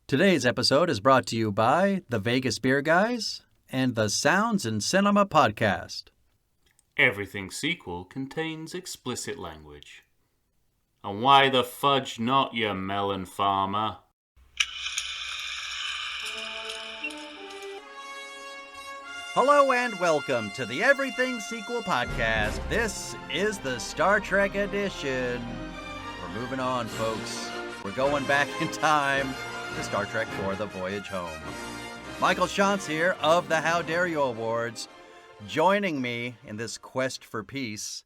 Today's episode is brought to you by the Vegas Beer Guys and the Sounds in Cinema podcast. Everything sequel contains explicit language. And why the fudge not, you melon farmer? Hello and welcome to the Everything Sequel podcast. This is the Star Trek edition. We're moving on, folks. We're going back in time to Star Trek IV: The Voyage Home. Michael Shantz here of the How Dare You Awards. Joining me in this quest for peace,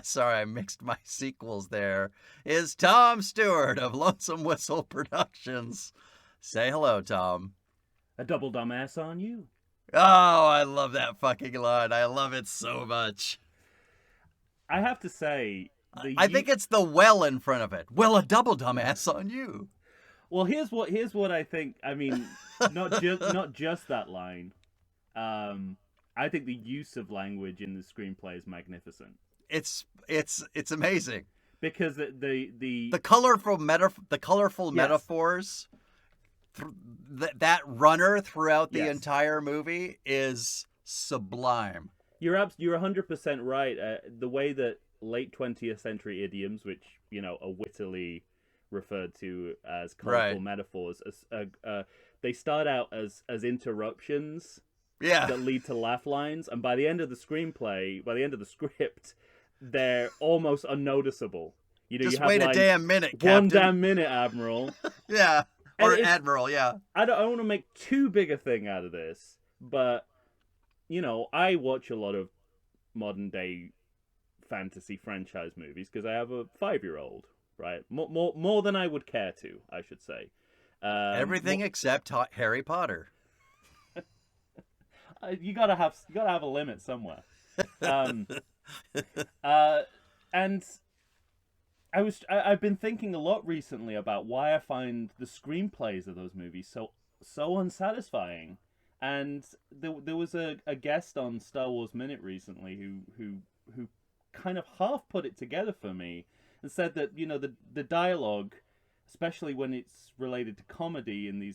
sorry, I mixed my sequels there, is Tom Stewart of Lonesome Whistle Productions. Say hello, Tom. A double dumbass on you. Oh, I love that fucking line. I love it so much. I have to say... I think it's the well in front of it. Well, a double dumbass on you. Well, here's what I think. I mean, not just that line. I think the use of language in the screenplay is magnificent. It's amazing because the colorful yes. metaphors. That runner throughout the yes. entire movie is sublime. You're 100% right. The way that late 20th century idioms, which are wittily referred to as colorful metaphors, they start out as interruptions that lead to laugh lines, and by the end of the script, they're almost unnoticeable. Just wait a damn minute, Captain. One damn minute, Admiral. Yeah. Or Admiral, yeah. I don't want to make too big a thing out of this, but, I watch a lot of modern-day fantasy franchise movies because I have a 5-year-old, right? More than I would care to, I should say. Everything except Harry Potter. You gotta have a limit somewhere. And I've been thinking a lot recently about why I find the screenplays of those movies so unsatisfying. And there was a guest on Star Wars Minute recently who kind of half put it together for me and said that the dialogue, especially when it's related to comedy in the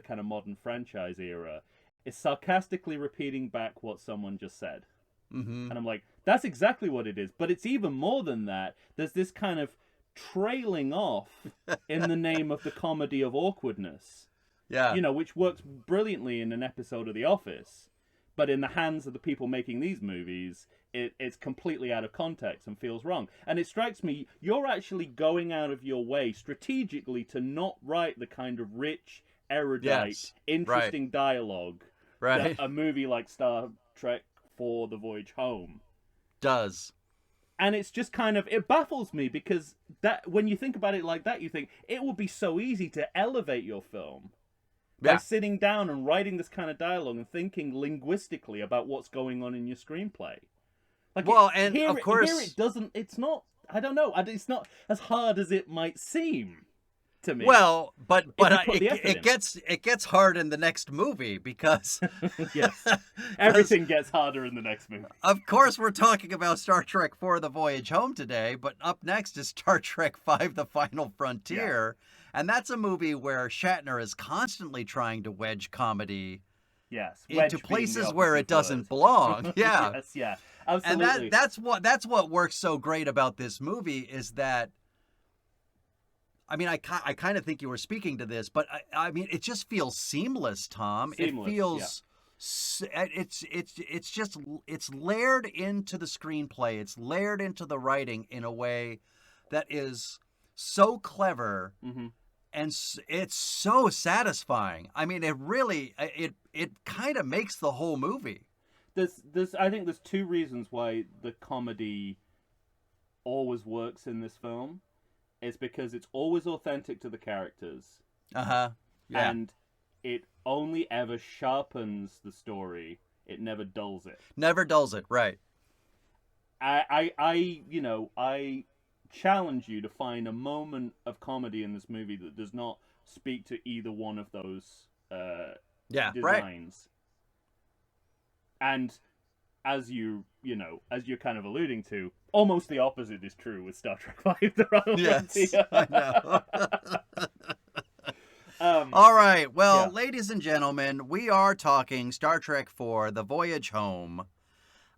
kind of modern franchise era, is sarcastically repeating back what someone just said. Mm-hmm. And I'm like, that's exactly what it is. But it's even more than that. There's this kind of trailing off in the name of the comedy of awkwardness. Yeah. Which works brilliantly in an episode of The Office. But in the hands of the people making these movies, it's completely out of context and feels wrong. And it strikes me, you're actually going out of your way strategically to not write the kind of rich, erudite, interesting dialogue that a movie like Star Trek IV: The Voyage Home does. And it's just kind of, it baffles me because that when you think about it like that, you think it would be so easy to elevate your film by sitting down and writing this kind of dialogue and thinking linguistically about what's going on in your screenplay. Like, of course, here it doesn't. It's not. I don't know. It's not as hard as it might seem to me. Well, but it gets hard in the next movie because yes, everything gets harder in the next movie. Of course, we're talking about Star Trek IV: The Voyage Home today, but up next is Star Trek V: The Final Frontier, and that's a movie where Shatner is constantly trying to wedge comedy. Yes, into places where it doesn't belong. Yeah. Yes, yeah. Absolutely. And that's what works so great about this movie is that, I mean, I kind of think you were speaking to this, but I mean, it just feels seamless, Tom. Seamless, it feels it's layered into the screenplay. It's layered into the writing in a way that is so clever. Mm-hmm. And it's so satisfying. I mean, it really, it kind of makes the whole movie. I think there's two reasons why the comedy always works in this film. It's because it's always authentic to the characters. Yeah. And it only ever sharpens the story. It never dulls it. Never dulls it, right. I challenge you to find a moment of comedy in this movie that does not speak to either one of those designs. Right. And as you're kind of alluding to, almost the opposite is true with Star Trek V: The Wrong Yes, Frontier. I know. All right, well, yeah. ladies and gentlemen, we are talking Star Trek IV: The Voyage Home,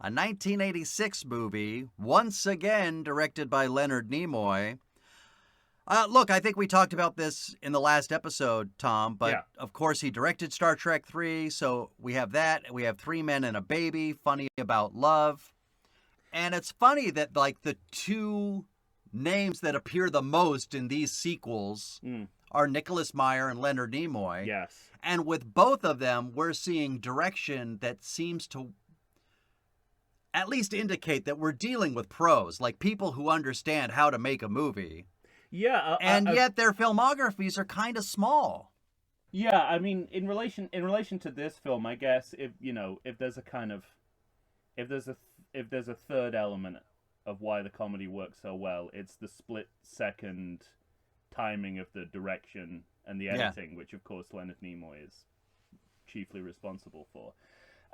a 1986 movie, once again directed by Leonard Nimoy. Look, I think we talked about this in the last episode, Tom, but Yeah. of course he directed Star Trek III, so we have that. We have Three Men and a Baby, Funny About Love. And it's funny that, like, the two names that appear the most in these sequels are Nicholas Meyer and Leonard Nimoy. Yes. And with both of them, we're seeing direction that seems to at least indicate that we're dealing with pros, like people who understand how to make a movie. Yeah. And yet their filmographies are kind of small. Yeah, I mean, in relation to this film, I guess if there's a kind of if there's a third element of why the comedy works so well, it's the split second timing of the direction and the editing, which of course Leonard Nimoy is chiefly responsible for.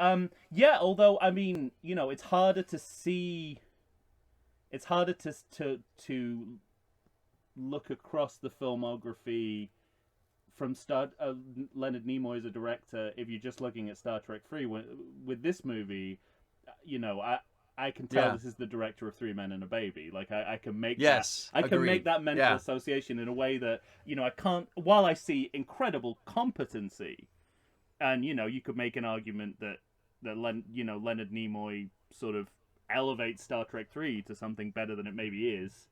Although I mean, it's harder to see. It's harder to look across the filmography from Leonard Nimoy as a director if you're just looking at Star Trek 3. With this movie, I can tell this is the director of Three Men and a Baby. Like I can make can make that mental association in a way that I can't. While I see incredible competency, and you could make an argument that Leonard Nimoy sort of elevates Star Trek 3 to something better than it maybe is.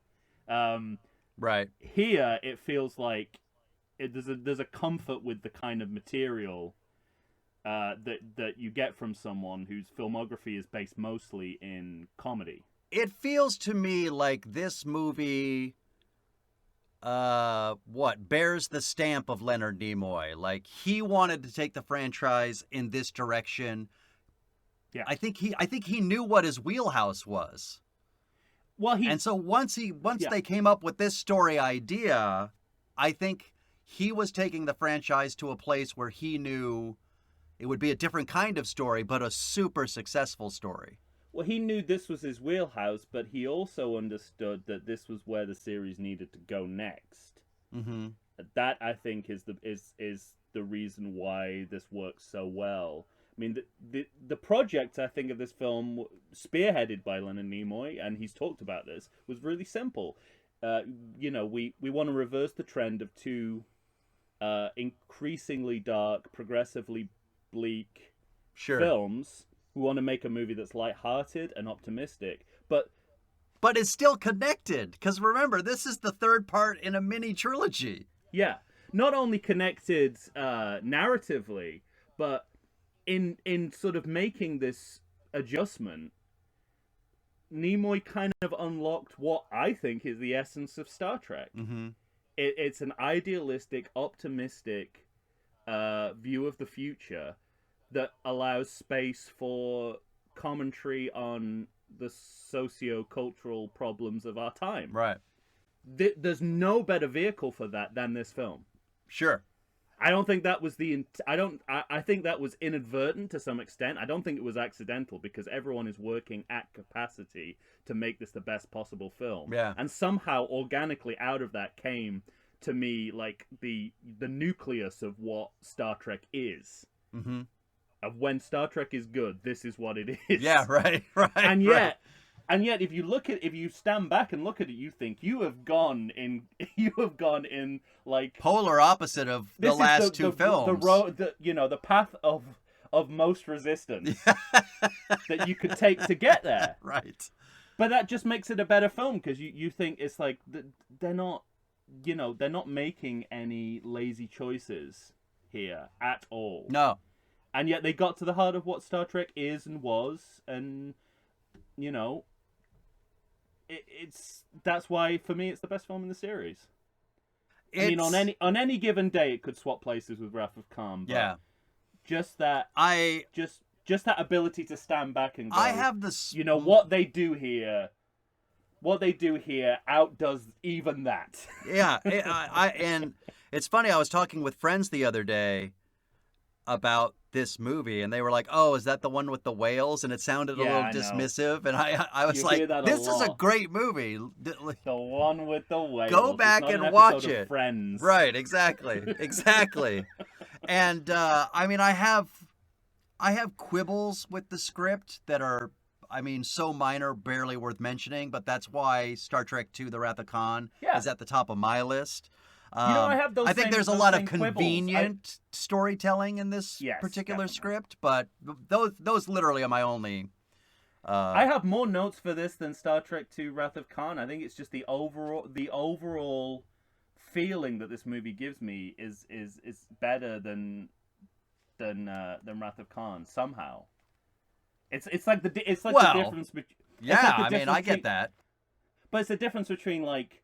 Right. Here, it feels like there's a comfort with the kind of material that you get from someone whose filmography is based mostly in comedy. It feels to me like this movie, bears the stamp of Leonard Nimoy. Like, he wanted to take the franchise in this direction. Yeah. I think he knew what his wheelhouse was. Well, and so once they came up with this story idea, I think he was taking the franchise to a place where he knew it would be a different kind of story, but a super successful story. Well, he knew this was his wheelhouse, but he also understood that this was where the series needed to go next. Mm-hmm. That, I think, is the reason why this works so well. I mean, the project, I think, of this film, spearheaded by Leonard Nimoy, and he's talked about this, was really simple. We want to reverse the trend of two increasingly dark, progressively bleak films. We want to make a movie that's lighthearted and optimistic, but it's still connected. Because remember, this is the third part in a mini trilogy. Yeah, not only connected narratively, but in sort of making this adjustment, Nimoy kind of unlocked what I think is the essence of Star Trek. Mm-hmm. It's an idealistic, optimistic view of the future that allows space for commentary on the socio-cultural problems of our time. Right. There's no better vehicle for that than this film. Sure. I don't think that was I think that was inadvertent to some extent. I don't think it was accidental, because everyone is working at capacity to make this the best possible film. Yeah. And somehow, organically, out of that came, to me, like the nucleus of what Star Trek is. Mm-hmm. Of when Star Trek is good, this is what it is. Yeah, right. And yet, right. if you stand back and look at it, you think you have gone in like polar opposite of the last two films. The road, the path of most resistance that you could take to get there. Right. But that just makes it a better film, because you think it's like they're not making any lazy choices here at all. No. And yet they got to the heart of what Star Trek is and was, and that's why, for me, it's the best film in the series. I mean, on any given day, it could swap places with Wrath of Khan. But yeah. Just that. Just that ability to stand back and go. I have this. What they do here. What they do here outdoes even that. Yeah, and it's funny. I was talking with friends the other day about this movie, and they were like, "Oh, is that the one with the whales?" And it sounded a Yeah, little I know. dismissive, and I was You like, hear that a "This is a lot. great movie. The one with the whales. Go back it's not and an watch episode of it." Friends. Right? Exactly. Exactly. And I mean, I have quibbles with the script that are, I mean, so minor, barely worth mentioning. But that's why Star Trek II: The Wrath of Khan Yeah. is at the top of my list. I have those. I think same, there's a those lot of same quibbles. convenient storytelling in this Yes, particular definitely. script, but those literally are my only. I have more notes for this than Star Trek II: Wrath of Khan. I think it's just the overall feeling that this movie gives me is better than Wrath of Khan somehow. It's like the Well, the difference between. Yeah, I mean, I get that. But it's the difference between, like,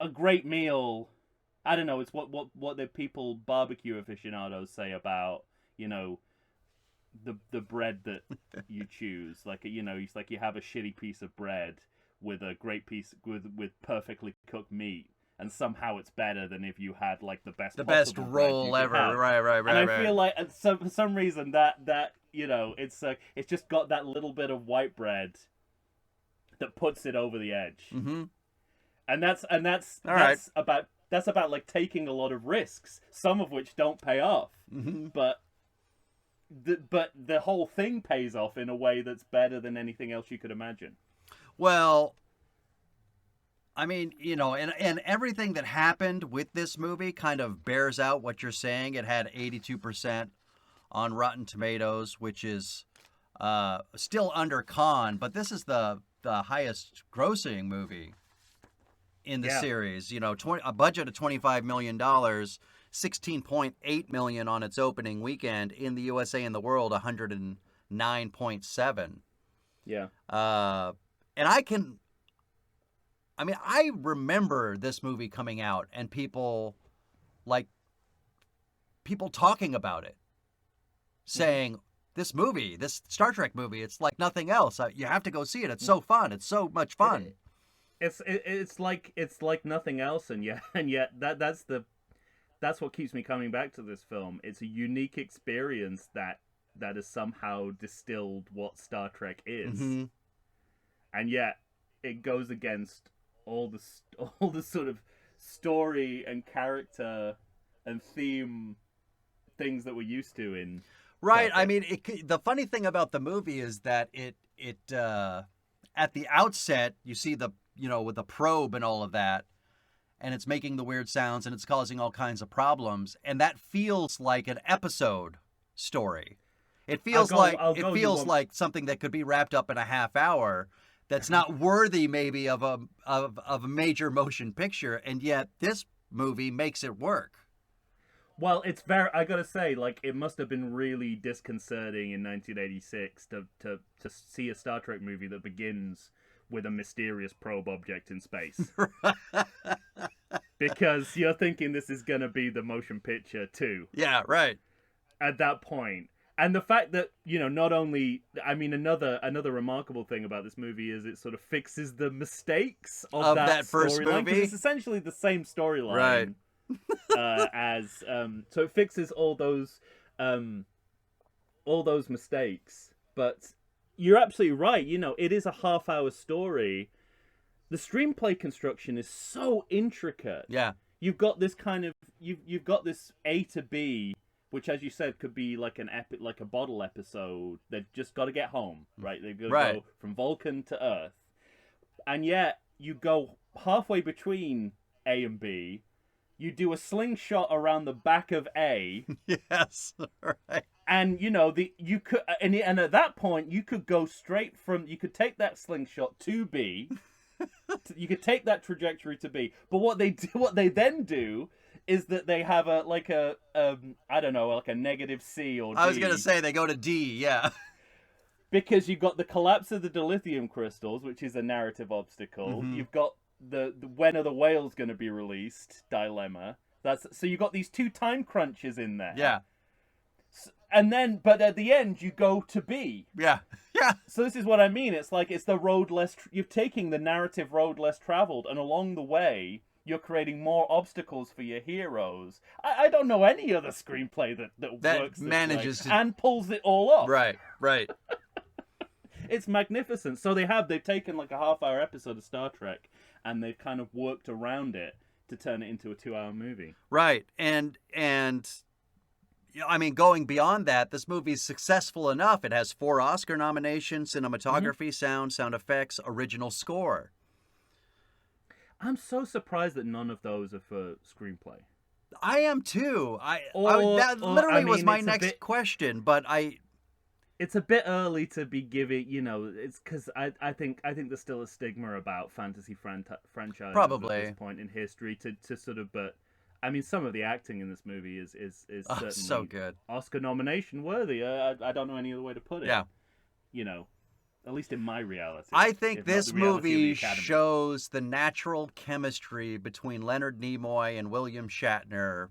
a great meal. I don't know. It's what the people barbecue aficionados say about, the bread that you choose. Like, it's like you have a shitty piece of bread with a great piece with perfectly cooked meat, and somehow it's better than if you had like the best roll ever. Right. And I feel like for some reason that it's just got that little bit of white bread that puts it over the edge. Mm-hmm. And that's right. about like taking a lot of risks, some of which don't pay off. Mm-hmm. But the whole thing pays off in a way that's better than anything else you could imagine. Well, I mean, and everything that happened with this movie kind of bears out what you're saying. It had 82% on Rotten Tomatoes, which is still under Khan, but this is the highest grossing movie in the series. A budget of $25 million, $16.8 million on its opening weekend. In the USA and the world, 109.7. Yeah. And I remember this movie coming out and people talking about it, saying, this Star Trek movie, it's like nothing else. You have to go see it. It's so fun. It's so much fun. It's like nothing else, and yet that's what keeps me coming back to this film. It's a unique experience that has somehow distilled what Star Trek is, Mm-hmm. and yet it goes against all the sort of story and character and theme things that we're used to in. Right. I mean, the funny thing about the movie is that it at the outset, you see with the probe and all of that, and it's making the weird sounds and it's causing all kinds of problems, and that feels like an episode story. It feels like something that could be wrapped up in a half hour. That's not worthy, maybe, of a major motion picture, and yet this movie makes it work. Well, I gotta say, like, it must have been really disconcerting in 1986 to see a Star Trek movie that begins with a mysterious probe object in space. Because you're thinking this is gonna be the motion picture too. Yeah, right. At that point. And the fact that, not only, I mean, another remarkable thing about this movie is it sort of fixes the mistakes of that first storyline. movie. It's essentially the same storyline. Right. So it fixes all those mistakes. But you're absolutely right. It is a half-hour story. The screenplay construction is so intricate. Yeah. You've got this kind of you've got this A to B, which, as you said, could be like like a bottle episode. They've just got to get home, right? They've got to go from Vulcan to Earth, and yet you go halfway between A and B. You do a slingshot around the back of A. Yes, right. And you could and at that point you could go straight from, you could take that slingshot to B. You could take that trajectory to B. But what they then do is that they have a I don't know, like a negative C or D. I was gonna say they go to D, yeah. Because you've got the collapse of the dilithium crystals, which is a narrative obstacle. Mm-hmm. You've got the when are the whales going to be released dilemma. So you've got these two time crunches in there. Yeah. And then, but at the end, you go to B. Yeah. Yeah. So this is what I mean. It's like it's the road less. You're taking the narrative road less traveled, and along the way, You're creating more obstacles for your heroes. I don't know any other screenplay that works manages this to... way and pulls it all off. Right. It's magnificent. So they've taken like a half-hour episode of Star Trek and they've kind of worked around it to turn it into a 2-hour movie. Right. And I mean, going beyond that, this movie's successful enough. It has 4 Oscar nominations: cinematography, sound effects, original score. I'm so surprised that none of those are for screenplay. I am too. That literally was my next question, but it's a bit early to be giving, it's because I think there's still a stigma about fantasy franchises probably at this point in history to sort of, but I mean, some of the acting in this movie is certainly so good, Oscar nomination worthy. I don't know any other way to put it. Yeah, at least in my reality. I think this movie shows the natural chemistry between Leonard Nimoy and William Shatner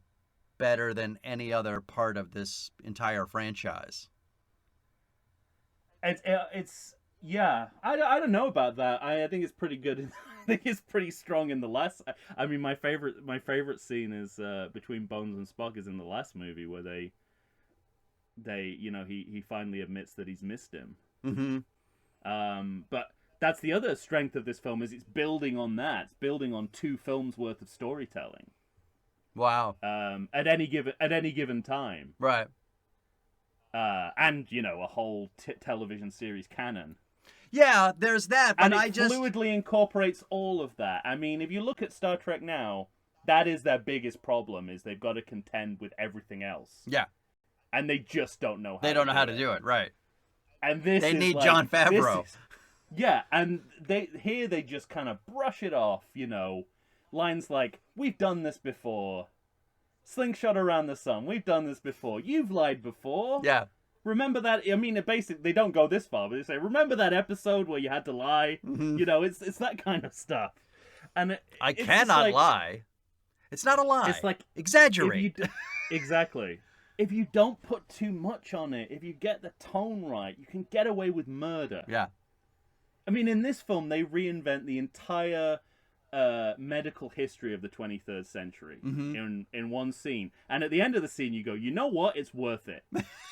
better than any other part of this entire franchise. It's yeah. I don't know about that. I think it's pretty good. I think it's pretty strong in the last. I mean, my favorite scene is between Bones and Spock is in the last movie where they he finally admits that he's missed him. Mm-hmm. But that's the other strength of this film is it's building on that. It's building on 2 films worth of storytelling. Wow. At any given time. Right. And a whole television series canon. Yeah, there's that, but and it fluidly incorporates all of that. I mean, if you look at Star Trek now, that is their biggest problem: is they've got to contend with everything else. Yeah, and they just don't know how. They don't know how to do it, right? And they need Jon Favreau. Yeah, and they just kind of brush it off. Lines like, "We've done this before." Slingshot around the sun. We've done this before. You've lied before. Yeah. Remember that? I mean, basically, they don't go this far, but they say, "Remember that episode where you had to lie?" Mm-hmm. It's that kind of stuff. And I cannot lie. It's not a lie. It's like exaggerate. Exactly. If you don't put too much on it, if you get the tone right, you can get away with murder. Yeah. I mean, in this film, they reinvent the entire medical history of the 23rd century in one scene. And at the end of the scene, you go, you know what? It's worth it.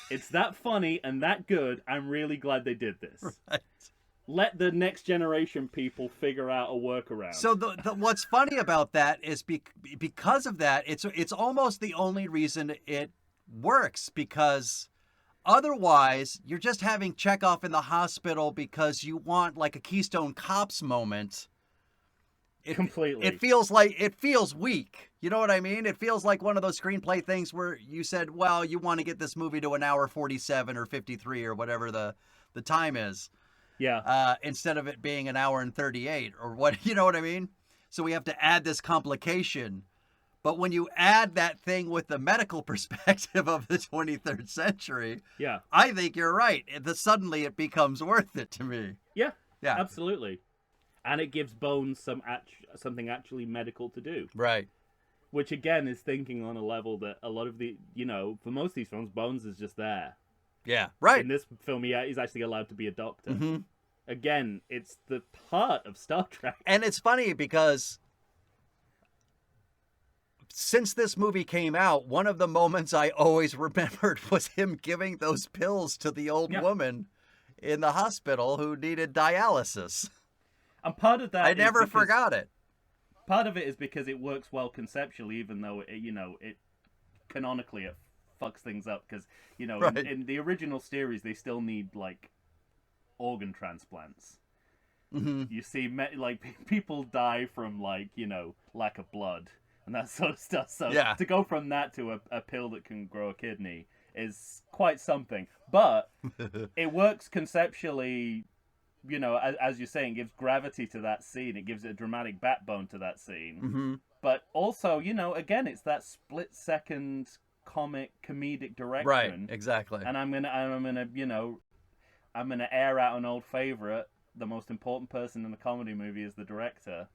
It's that funny and that good. I'm really glad they did this. Right. Let the next generation people figure out a workaround. So what's funny about that is because of that, it's almost the only reason it works, because otherwise you're just having Chekhov in the hospital because you want like a Keystone Cops moment. Completely. It feels weak. You know what I mean? It feels like one of those screenplay things where you said, well, you want to get this movie to an hour 47 or 53 or whatever the time is. Yeah. Instead of it being an hour and 38 or what, you know what I mean? So we have to add this complication. But when you add that thing with the medical perspective of the 23rd century, yeah, I think you're right. Suddenly it becomes worth it to me. Yeah. Yeah. Absolutely. And it gives Bones something actually medical to do. Right. Which, again, is thinking on a level that a lot of the, for most of these films, Bones is just there. Yeah, right. In this film, he's actually allowed to be a doctor. Mm-hmm. Again, it's the part of Star Trek. And it's funny because since this movie came out, one of the moments I always remembered was him giving those pills to the old woman in the hospital who needed dialysis. And part of that I never forgot it. Part of it is because it works well conceptually, even though it canonically it fucks things up. Because right. in the original series, they still need like organ transplants. Mm-hmm. You see, people die from lack of blood and that sort of stuff. So to go from that to a pill that can grow a kidney is quite something. But it works conceptually. As you're saying, it gives gravity to that scene. It gives a dramatic backbone to that scene. Mm-hmm. But also, again, it's that split-second comedic direction. Right, exactly. And I'm gonna air out an old favorite. The most important person in the comedy movie is the director.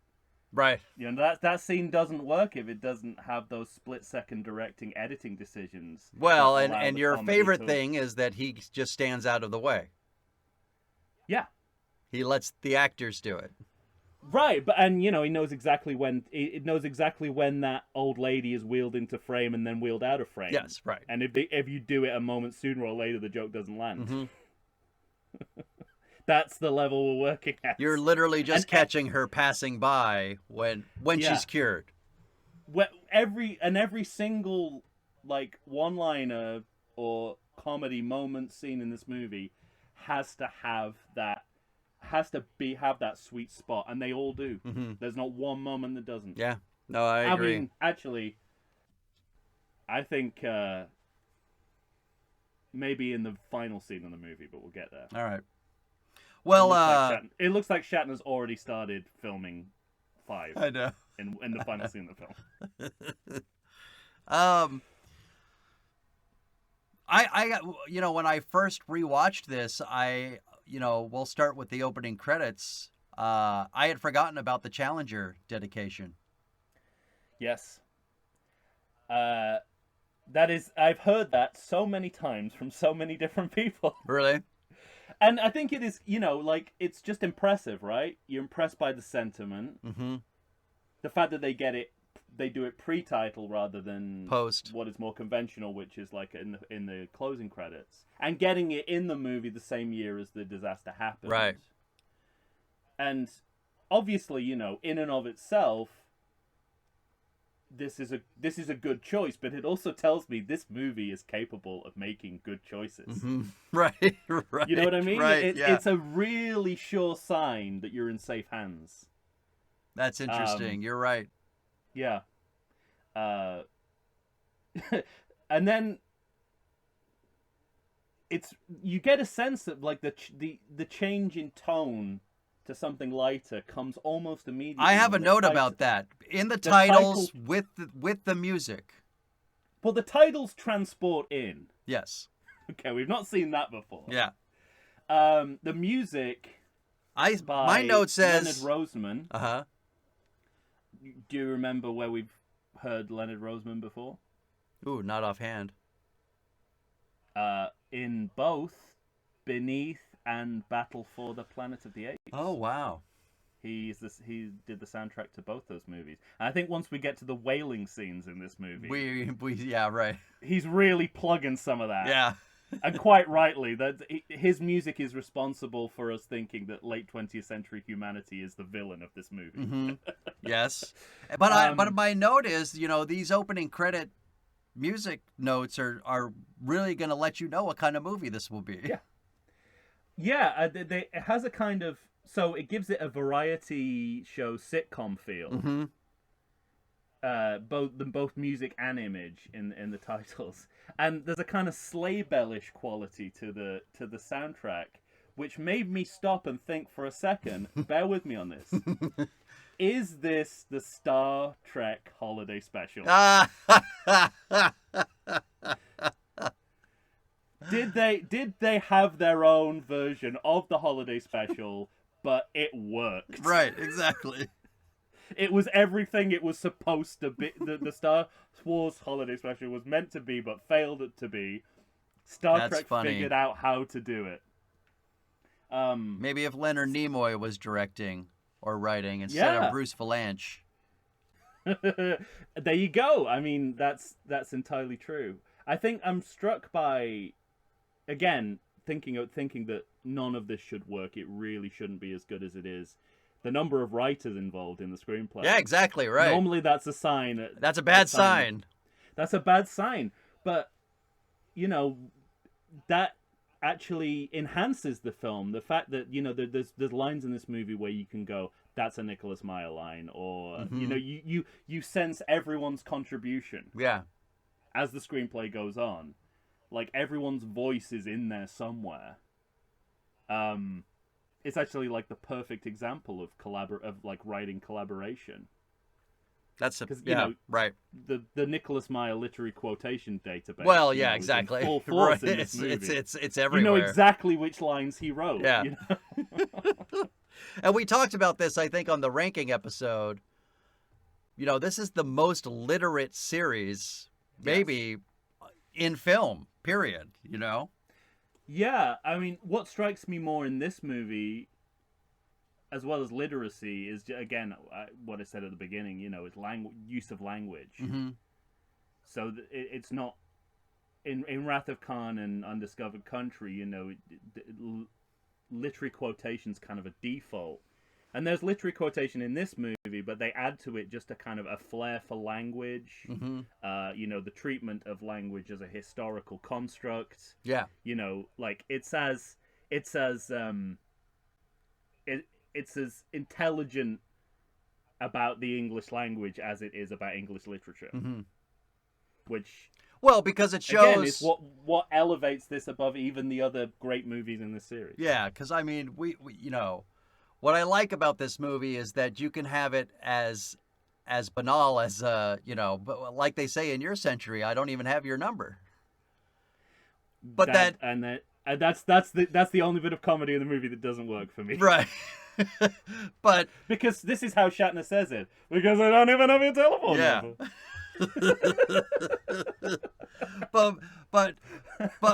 Right. That scene doesn't work if it doesn't have those split-second directing, editing decisions. Well, and your favorite thing is that he just stands out of the way. Yeah. He lets the actors do it. Right, but and he knows exactly when it knows exactly when that old lady is wheeled into frame and then wheeled out of frame. Yes, right. And if you do it a moment sooner or later, the joke doesn't land. Mm-hmm. That's the level we're working at. You're literally just catching her passing by when she's cured. Every single like one-liner or comedy moment scene in this movie has to have that sweet spot, and they all do. Mm-hmm. There's not one moment that doesn't. Yeah, no, I agree. I mean, actually, I think maybe in the final scene of the movie, but we'll get there. All right. Well, it looks like Shatner's already started filming 5. I know. In the final scene of the film. I when I first rewatched this, we'll start with the opening credits. I had forgotten about the Challenger dedication. Yes. I've heard that so many times from so many different people. Really? And I think it is, it's just impressive, right? You're impressed by the sentiment. Mm-hmm. The fact that they do it pre-title rather than post, what is more conventional, which is like in the closing credits, and getting it in the movie the same year as the disaster happened. Right. And obviously, in and of itself, this is a good choice, but it also tells me this movie is capable of making good choices. Mm-hmm. Right. You know what I mean? Right. It's a really sure sign that you're in safe hands. That's interesting. You're right. Yeah. And then you get a sense that like the change in tone to something lighter comes almost immediately. I have a note about that in the titles with the music. Well, the titles transport in. Yes. Okay, we've not seen that before. Yeah. The music. My note says Leonard Roseman. Uh-huh. Do you remember where we've heard Leonard Roseman before? Ooh, not offhand. In both Beneath and Battle for the Planet of the Apes. Oh, wow. He did the soundtrack to both those movies. And I think once we get to the whaling scenes in this movie, yeah, right. He's really plugging some of that. Yeah. And quite rightly, that his music is responsible for us thinking that late 20th century humanity is the villain of this movie. Mm-hmm. Yes, but my note is, these opening credit music notes are really going to let you know what kind of movie this will be. Yeah. It has a kind of, so it gives it a variety show sitcom feel. Mm-hmm. Both music and image in the titles, and there's a kind of sleigh bellish quality to the soundtrack, which made me stop and think for a second. Bear with me on this. Is this the Star Trek holiday special? Did they have their own version of the holiday special, but it worked? Right, exactly. It was everything it was supposed to be. The Star Wars holiday special was meant to be, but failed to be. Star Trek figured out how to do it. Maybe if Leonard Nimoy was directing or writing instead of Bruce Valanche. There you go. I mean, that's entirely true. I think I'm struck by, again, thinking that none of this should work. It really shouldn't be as good as it is. The number of writers involved in the screenplay. Yeah, exactly, right. Normally that's a sign. That's a bad sign. That's a bad sign. But, that actually enhances the film. The fact that, there's lines in this movie where you can go, that's a Nicholas Meyer line. Or, mm-hmm. you sense everyone's contribution. Yeah. As the screenplay goes on. Like, everyone's voice is in there somewhere. It's actually like the perfect example of writing collaboration. That's right. The Nicholas Meyer literary quotation database. Well, yeah, exactly. Full force right. in this movie. It's everywhere. You know exactly which lines he wrote. Yeah. And we talked about this, I think, on the ranking episode. This is the most literate series, maybe, in film. Period. Yeah, I mean, what strikes me more in this movie, as well as literacy, is again what I said at the beginning. Is use of language. Mm-hmm. So it's not in Wrath of Khan and Undiscovered Country. Literary quotation's kind of a default, and there's literary quotation in this movie, but they add to it just a kind of a flair for language. Mm-hmm. The treatment of language as a historical construct. Yeah. Like it's as intelligent about the English language as it is about English literature. Mm-hmm. Which, well, because it shows again, is what elevates this above even the other great movies in the series. Yeah, because I mean, we what I like about this movie is that you can have it as banal as but like they say in your century, I don't even have your number. But that's the only bit of comedy in the movie that doesn't work for me. Right. But because this is how Shatner says it. Because I don't even have your telephone number. but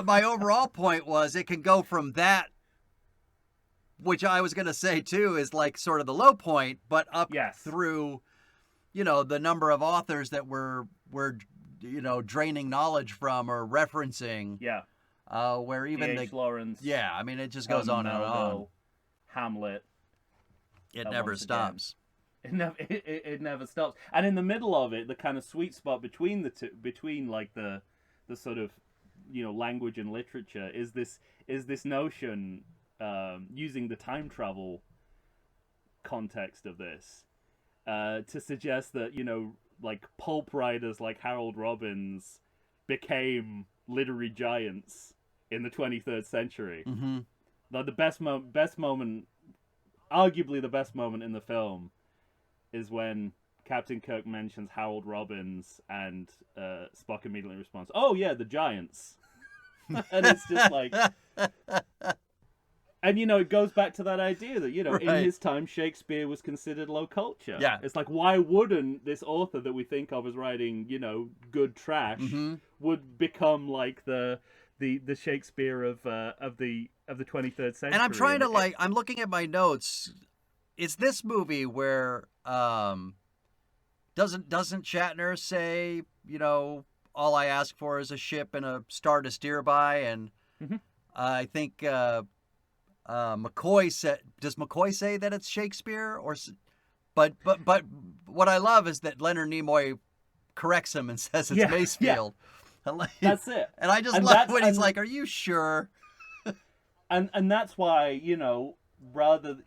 my overall point was it can go from that, which I was going to say too is like sort of the low point, but up through the number of authors that we're draining knowledge from or referencing. Yeah. Where even H. Lawrence. Yeah, I mean it just goes on and on. Hamlet. It never stops. It never stops. And in the middle of it, the kind of sweet spot between the two, between like the sort of language and literature, is this notion, using the time travel context of this, to suggest that like pulp writers like Harold Robbins became literary giants in the 23rd century. Mm-hmm. Like the best moment, arguably the best moment in the film, is when Captain Kirk mentions Harold Robbins, and Spock immediately responds, "Oh yeah, the giants." And it's just like, and it goes back to that idea that Right. in his time Shakespeare was considered low culture. Yeah. It's like, why wouldn't this author that we think of as writing good trash Mm-hmm. would become like the Shakespeare of the 23rd century? And I'm trying to I'm looking at my notes. It's this movie where doesn't Shatner say, all I ask for is a ship and a star to steer by, and mm-hmm. I think McCoy said. Does McCoy say that it's Shakespeare or? But what I love is that Leonard Nimoy corrects him and says it's Macefield. Yeah. That's it. And I just love when he's like, "Are you sure?" And that's why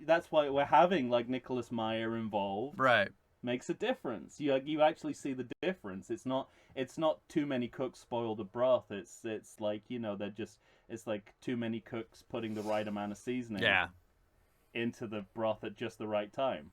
that's why we're having like Nicholas Meyer involved. Right. Makes a difference. You actually see the difference. It's not too many cooks spoil the broth. It's like it's like too many cooks putting the right amount of seasoning into the broth at just the right time.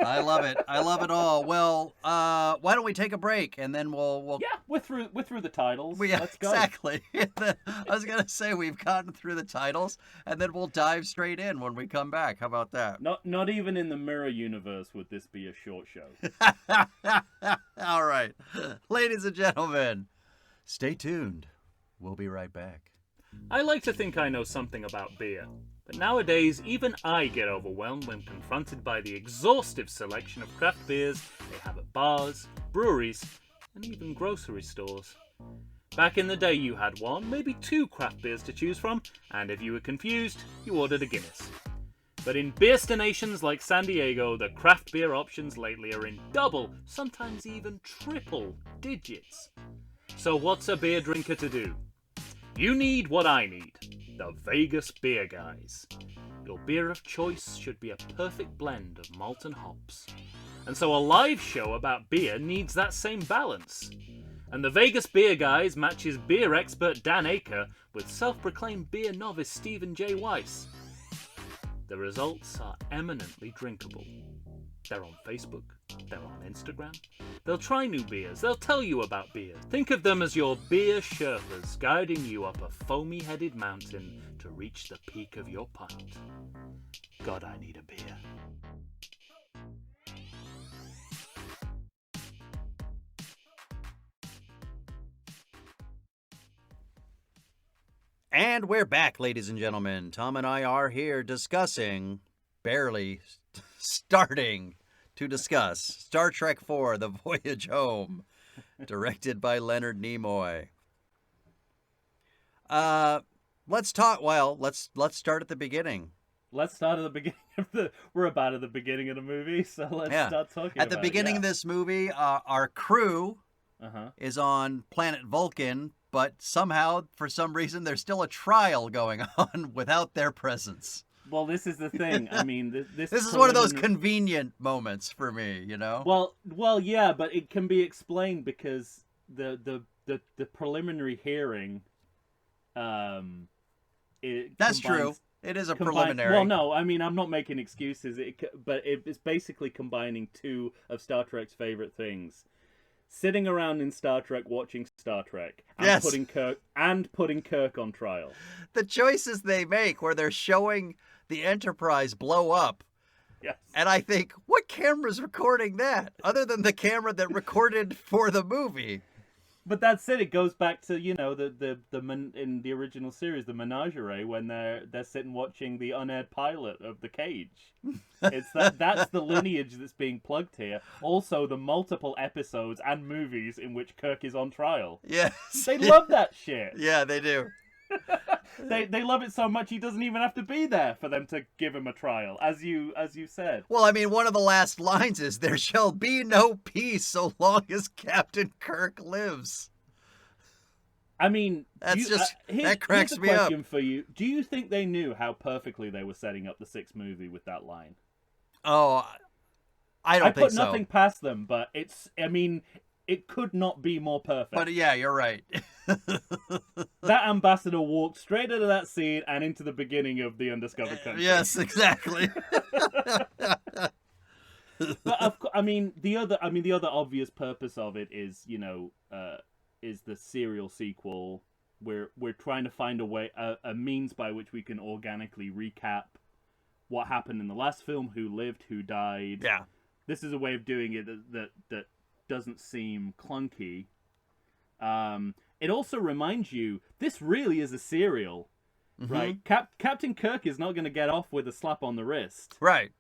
I love it. I love it all. Well, why don't we take a break and then we'll we're through the titles. Let's go. Exactly. I was gonna say we've gotten through the titles and then we'll dive straight in when we come back. How about that? Not even in the mirror universe would this be a short show. All right, ladies and gentlemen, stay tuned. We'll be right back. I like to think I know something about beer, but nowadays even I get overwhelmed when confronted by the exhaustive selection of craft beers they have at bars, breweries, and even grocery stores. Back in the day you had one, maybe two craft beers to choose from, and if you were confused, you ordered a Guinness. But in beerstinations like San Diego, the craft beer options lately are in double, sometimes even triple digits. So what's a beer drinker to do? You need what I need, the Vegas Beer Guys. Your beer of choice should be a perfect blend of malt and hops. And so a live show about beer needs that same balance. And the Vegas Beer Guys matches beer expert Dan Aker with self-proclaimed beer novice Stephen J. Weiss. The results are eminently drinkable. They're on Facebook, they're on Instagram. They'll try new beers, they'll tell you about beer. Think of them as your beer Sherpas guiding you up a foamy-headed mountain to reach the peak of your pint. God, I need a beer. And we're back, ladies and gentlemen. Tom and I are here discussing barely starting to discuss Star Trek IV: The Voyage Home, directed by Leonard Nimoy. Let's start at the beginning. Let's start at the beginning of we're about at the beginning of the movie, so let's start talking At the beginning of this movie, our crew is on planet Vulcan, but somehow, for some reason, there's still a trial going on without their presence. Well, this is the thing. I mean, this is one of those convenient moments for me, you know? Well, yeah, but it can be explained because the preliminary hearing, That's combines, true. It is a preliminary. Well, no, I mean, I'm not making excuses, but it's basically combining two of Star Trek's favorite things. Sitting around in Star Trek watching Star Trek and putting Kirk on trial. The choices they make where they're showing the Enterprise blow up. Yes. And I think, what camera's recording that? Other than the camera that recorded for the movie. But that's it. It goes back to, you know, the in the original series, the menagerie, when they're sitting watching the unaired pilot of The Cage. It's that's the lineage that's being plugged here. Also, the multiple episodes and movies in which Kirk is on trial. Yes, they love that shit. Yeah, they do. They love it so much he doesn't even have to be there for them to give him a trial, as you said. Well, I mean, one of the last lines is, "There shall be no peace so long as Captain Kirk lives." I mean, that cracks me up. Here's a question for you: do you think they knew how perfectly they were setting up the sixth movie with that line? Oh, I don't think so. I put nothing past them, but I mean, it could not be more perfect. But yeah, you're right. That ambassador walked straight out of that scene and into the beginning of the undiscovered country. Yes, exactly. But I mean, the other obvious purpose of it is, you know, is the serial sequel. We're trying to find a means by which we can organically recap what happened in the last film, who lived, who died. Yeah. This is a way of doing it that doesn't seem clunky. It also reminds you, this really is a serial, right? Captain Kirk is not going to get off with a slap on the wrist. Right.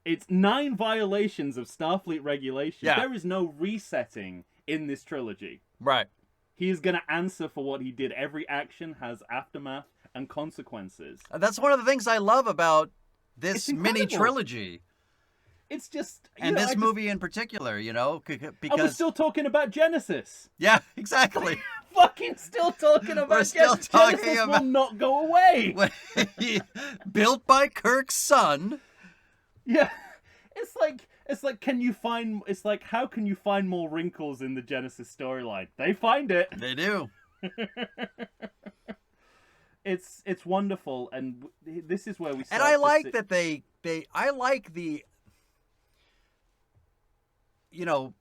It's 9 violations of Starfleet regulations. Yeah. There is no resetting in this trilogy. Right. He is going to answer for what he did. Every action has aftermath and consequences. That's one of the things I love about this mini trilogy. It's just... And this movie in particular, you know, because... we're still talking about Genesis. Yeah, exactly. Fucking still talking about Genesis. Genesis will not go away. Built by Kirk's son. Yeah. It's like, how can you find more wrinkles in the Genesis storyline? They find it. They do. It's wonderful, and this is where we start. And I like that I like the... You know,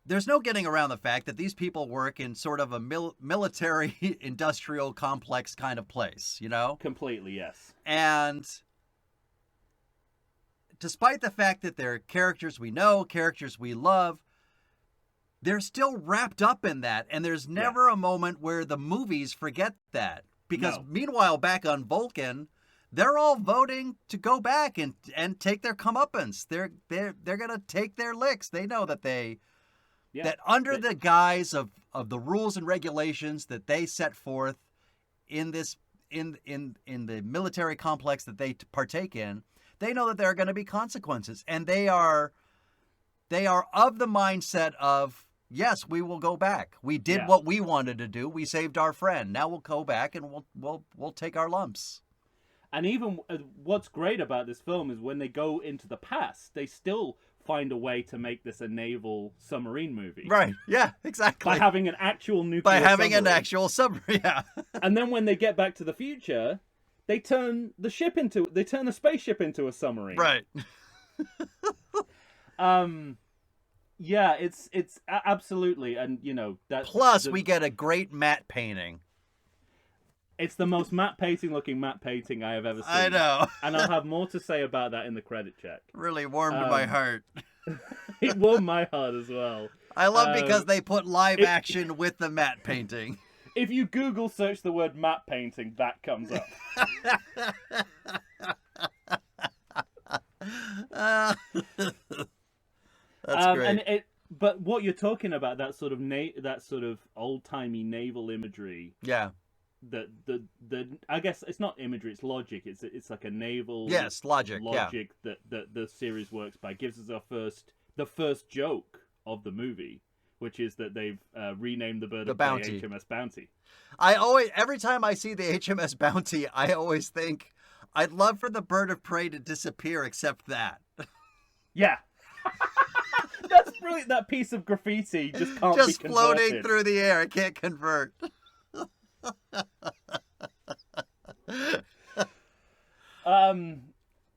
there's no getting around the fact that these people work in sort of a military industrial complex kind of place, you know? Completely, yes. And despite the fact that they're characters we know, characters we love, they're still wrapped up in that. And there's never a moment where the movies forget that. Because meanwhile, back on Vulcan, they're all voting to go back and take their comeuppance. They're gonna take their licks. They know that that under the guise of the rules and regulations that they set forth in this in the military complex that they partake in, they know that there are going to be consequences, and they are of the mindset of, yes, we will go back. We did what we wanted to do. We saved our friend. Now we'll go back and we'll take our lumps. And even what's great about this film is when they go into the past, they still find a way to make this a naval submarine movie. Right. Yeah, exactly. By having an actual nuclear submarine. an actual submarine, yeah. And then when they get back to the future, they turn the spaceship into a submarine. Right. Yeah, it's absolutely, and you know that. Plus, we get a great matte painting. It's the most matte painting I have ever seen. I know. And I'll have more to say about that in the credit check. Really warmed my heart. It warmed my heart as well. I love because they put live action with the matte painting. If you Google search the word matte painting, that comes up. Uh, that's great. But what you're talking about, that sort of old-timey naval imagery, Yeah. the I guess it's not imagery, it's logic. It's like a naval Logic. Yeah. that the series works by, gives us the first joke of the movie, which is that they've renamed the bird of prey HMS Bounty. Every time I see the HMS Bounty, I always think, I'd love for the bird of prey to disappear, except that. Yeah. That's brilliant. That piece of graffiti just can't be converted. Just floating through the air. It can't convert.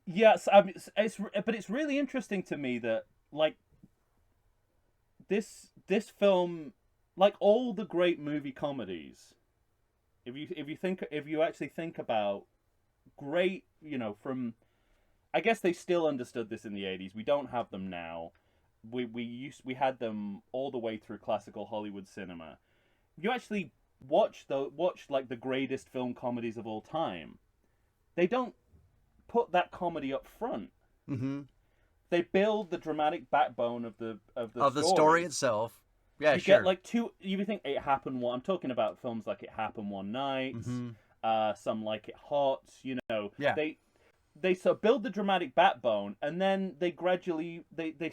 Yes, but it's really interesting to me that, like, this film, like all the great movie comedies, if you actually think about great, from, I guess they still understood this in the 80s. We don't have them now. We had them all the way through classical Hollywood cinema. You actually watch like the greatest film comedies of all time. They don't put that comedy up front. Mm-hmm. They build the dramatic backbone of the story itself. Yeah, you sure. Get like you think It Happened One. I'm talking about films like It Happened One Night. Mm-hmm. Some Like It Hot. Yeah. They sort of build the dramatic backbone, and then they gradually they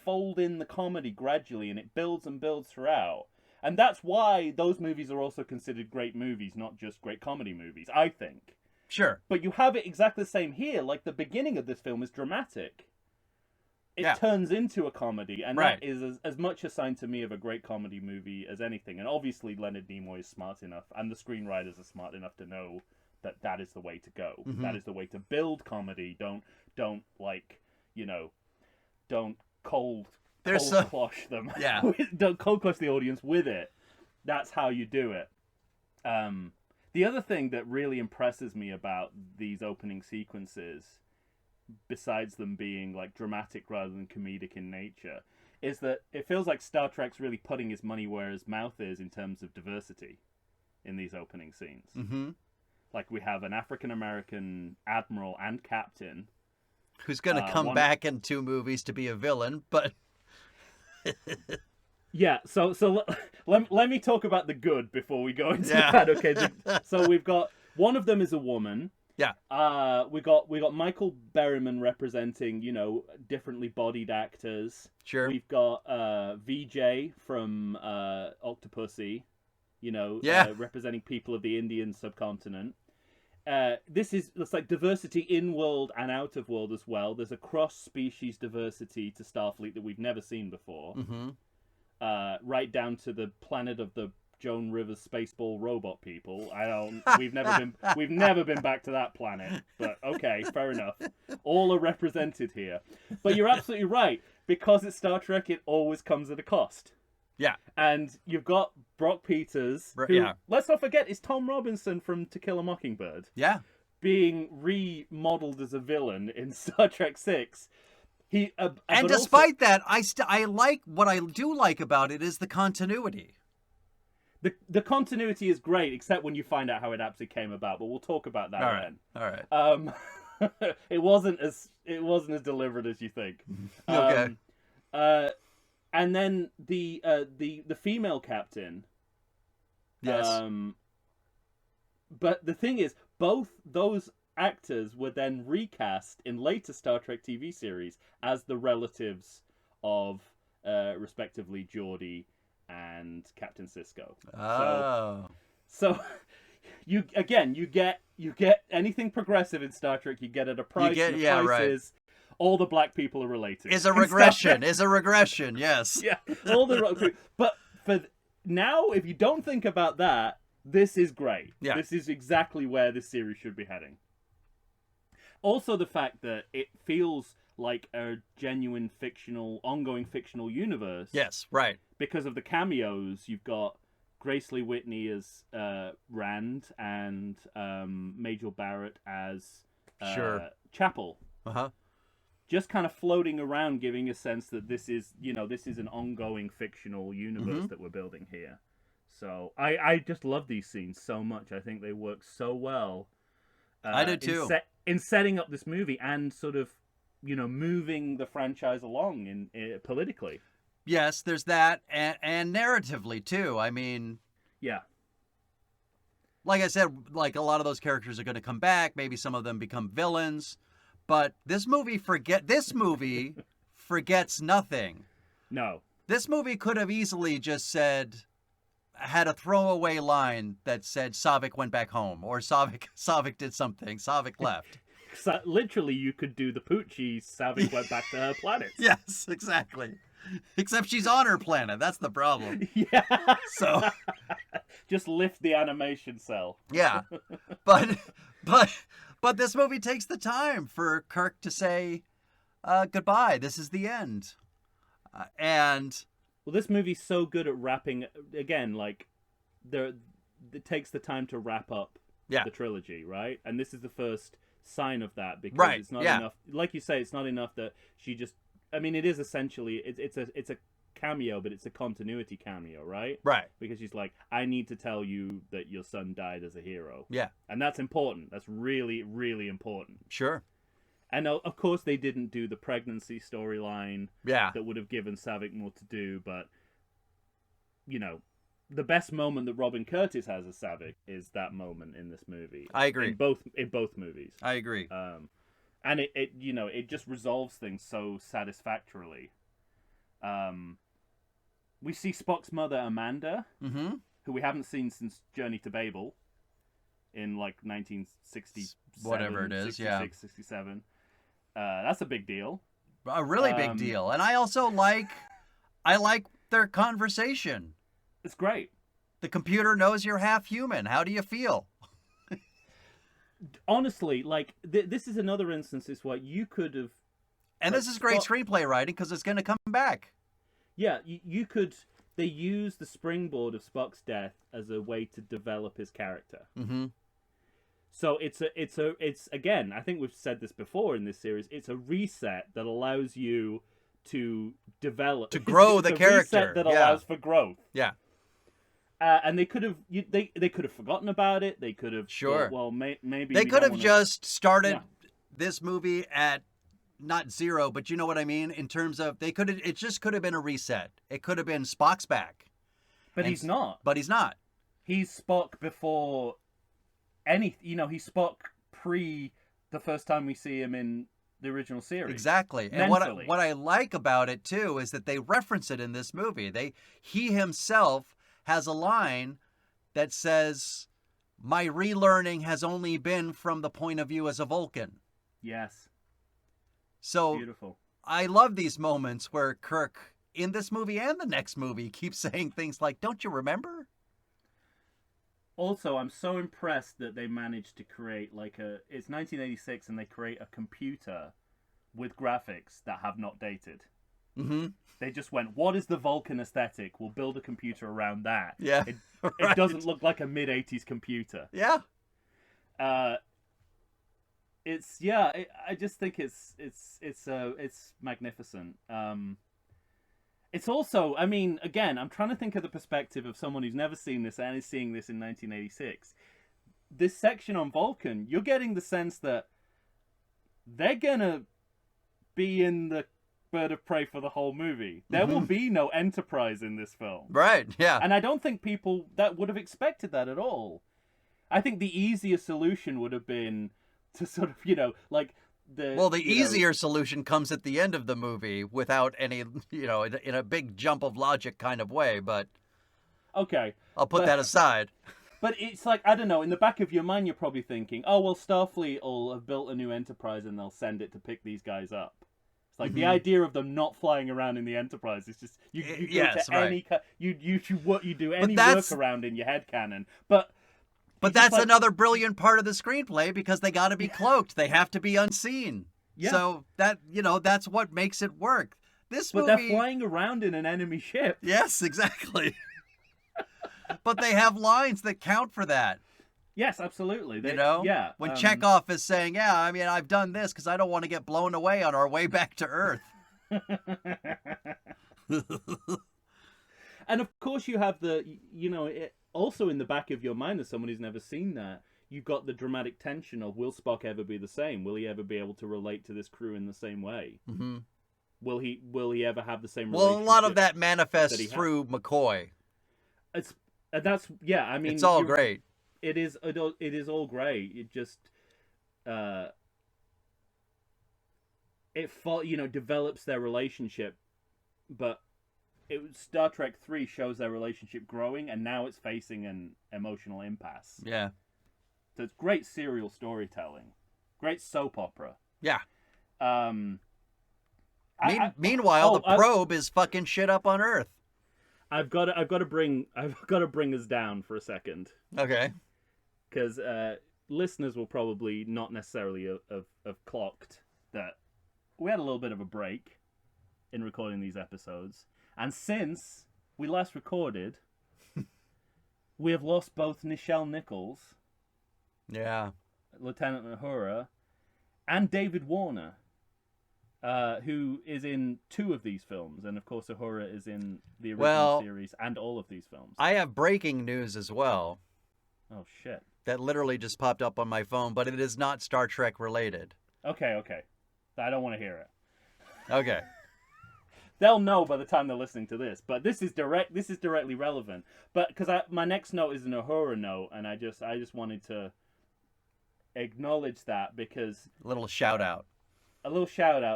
fold in the comedy gradually, and it builds and builds throughout. And that's why those movies are also considered great movies, not just great comedy movies, I think. Sure. But you have it exactly the same here. Like, the beginning of this film is dramatic. It turns into a comedy, and that is as much a sign to me of a great comedy movie as anything. And obviously Leonard Nimoy is smart enough, and the screenwriters are smart enough to know that is the way to go. Mm-hmm. That is the way to build comedy. Don't cold closh them. Yeah. Don't cold closh the audience with it. That's how you do it. The other thing that really impresses me about these opening sequences, besides them being like dramatic rather than comedic in nature, is that it feels like Star Trek's really putting his money where his mouth is in terms of diversity in these opening scenes. Mm-hmm. Like, we have an African-American admiral and captain. Who's going to come back in 2 movies to be a villain, but... Yeah, so let me talk about the good before we go into that. Okay, so we've got, one of them is a woman. Yeah. We got Michael Berryman representing, differently bodied actors. Sure. We've got VJ from Octopussy, representing people of the Indian subcontinent. It's like diversity in world and out of world as well. There's a cross-species diversity to Starfleet that we've never seen before. Mm-hmm. Right down to the planet of the Joan Rivers Spaceball robot people. We've never been back to that planet. But okay, fair enough. All are represented here. But you're absolutely right. Because it's Star Trek, it always comes at a cost. Yeah. And you've got Brock Peters, who, let's not forget, is Tom Robinson from To Kill a Mockingbird. Yeah. Being remodeled as a villain in Star Trek 6. And despite that, I like, what I do like about it is the continuity. The continuity is great, except when you find out how it actually came about. But we'll talk about that then. All right. It wasn't as deliberate as you think. Okay. And then the female captain. Yes. But the thing is, both those actors were then recast in later Star Trek TV series as the relatives of, respectively, Geordi and Captain Sisko. Oh. So you get anything progressive in Star Trek, you get at a price. All the black people are related. Is a regression. Yes. Yeah. All the but for now, if you don't think about that, this is great. Yeah. This is exactly where this series should be heading. Also, the fact that it feels like a genuine ongoing fictional universe. Yes, right. Because of the cameos, you've got Grace Lee Whitney as Rand and Majel Barrett as Chapel. Uh-huh. Just kind of floating around, giving a sense that this is an ongoing fictional universe that we're building here. So I just love these scenes so much. I think they work so well. I do too. In setting up this movie and sort of moving the franchise along in politically. Yes, there's that, and narratively too. I mean, Yeah. like I said, like a lot of those characters are going to come back. Maybe some of them become villains, but this movie forgets nothing. No. This movie could have easily just had a throwaway line that said Savik went back home, or Savik did something, Savik left. So, literally, you could do the Poochie, Savik went back to her planet. Yes, exactly. Except she's on her planet. That's the problem. Yeah. So just lift the animation cell. Yeah. But this movie takes the time for Kirk to say goodbye. This is the end. And well, this movie's so good at wrapping again, like it takes the time to wrap up the trilogy, right? And this is the first sign of that, because it's not enough. Like you say, it's not enough that she just. I mean, it is essentially it's a cameo, but it's a continuity cameo, right? Right. Because she's like, I need to tell you that your son died as a hero. Yeah. And that's important. That's really, really important. Sure. And of course, they didn't do the pregnancy storyline. Yeah. That would have given Savik more to do, but the best moment that Robin Curtis has as Savik is that moment in this movie. I agree. In both movies. I agree. And it just resolves things so satisfactorily. We see Spock's mother, Amanda, who we haven't seen since Journey to Babel in like 1960, whatever it is, 66, 67. That's a big deal. A really big deal. And I also like their conversation. It's great. The computer knows you're half human. How do you feel? Honestly, like this is another instance where you could have, and this is great screenplay writing because it's going to come back. Yeah, you could. They use the springboard of Spock's death as a way to develop his character. Mm-hmm. So it's again. I think we've said this before in this series. It's a reset that allows you to develop, to grow the character. Reset that allows for growth. Yeah. And they could have they could have forgotten about it. They could have maybe they could have just started this movie at not zero, but you know what I mean. In terms of it just could have been a reset. It could have been Spock's back, but he's not. But he's not. He's Spock before any. He's Spock pre the first time we see him in the original series. Exactly. And what I like about it too is that they reference it in this movie. He himself has a line that says, "My relearning has only been from the point of view as a Vulcan." Yes. So beautiful. I love these moments where Kirk, in this movie and the next movie, keeps saying things like, "Don't you remember?" Also, I'm so impressed that they managed to create it's 1986 and they create a computer with graphics that have not dated. Mm-hmm. They just went, what is the Vulcan aesthetic? We'll build a computer around that. Yeah, it doesn't look like a mid-80s computer. Yeah. I just think it's magnificent. It's also, I mean, again, I'm trying to think of the perspective of someone who's never seen this and is seeing this in 1986. This section on Vulcan, you're getting the sense that they're gonna be in the bird of prey for the whole movie. There will be no Enterprise in this film. Right, yeah. And I don't think people that would have expected that at all. I think the easier solution would have been to sort of, the easier solution comes at the end of the movie without any, in a big jump of logic kind of way, but okay. I'll put that aside. But it's like, I don't know, in the back of your mind you're probably thinking, oh, well, Starfleet will have built a new Enterprise and they'll send it to pick these guys up. It's like the idea of them not flying around in the Enterprise is just you go to any you do any workaround in your headcanon. But that's another brilliant part of the screenplay because they got to be cloaked. They have to be unseen. Yeah. So that's what makes it work. But they're flying around in an enemy ship. Yes, exactly. But they have lines that count for that. Yes, absolutely. Yeah. When Chekhov is saying, I've done this because I don't want to get blown away on our way back to Earth. And of course you have also in the back of your mind as someone who's never seen that, you've got the dramatic tension of, will Spock ever be the same? Will he ever be able to relate to this crew in the same way? Mm-hmm. Will he ever have the same Well, a relationship lot of that manifests that he through McCoy. That's yeah. I mean, it's all great. It is all great. It just develops their relationship, but Star Trek 3 shows their relationship growing, and now it's facing an emotional impasse. Yeah. So it's great serial storytelling, great soap opera. Yeah. Oh, Meanwhile, the probe is fucking shit up on Earth. I've got to bring us down for a second. Okay. Because listeners will probably not necessarily have clocked that we had a little bit of a break in recording these episodes. And since we last recorded, we have lost both Nichelle Nichols, Lieutenant Uhura, and David Warner, who is in 2 of these films. And of course, Uhura is in the original series and all of these films. I have breaking news as well. Oh, shit. That literally just popped up on my phone, but it is not Star Trek related. Okay. I don't want to hear it. Okay. They'll know by the time they're listening to this, but this is directly relevant. But because my next note is an Uhura note, and I just wanted to acknowledge that because A little shout out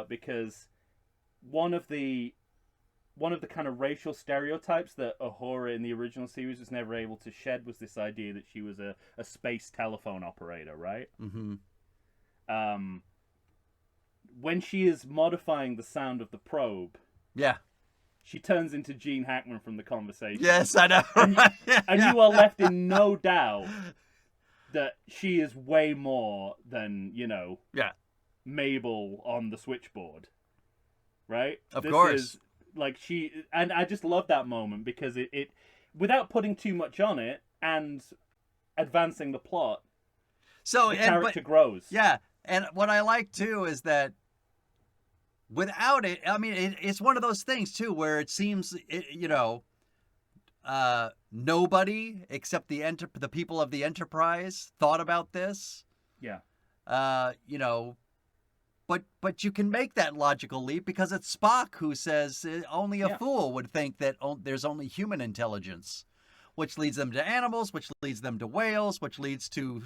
because one of the kind of racial stereotypes that Uhura in the original series was never able to shed was this idea that she was a space telephone operator, right? Mm-hmm. When she is modifying the sound of the probe, she turns into Gene Hackman from The Conversation. Yes, I know. And you are left in no doubt that she is way more than, Mabel on the switchboard. Right? Of course. And I just love that moment because it without putting too much on it and advancing the plot, the character grows. Yeah, and what I like too is that without it, I mean, it's one of those things too where it seems, nobody except the people of the Enterprise thought about this. Yeah. But you can make that logical leap because it's Spock who says only a fool would think that there's only human intelligence, which leads them to animals, which leads them to whales, which leads to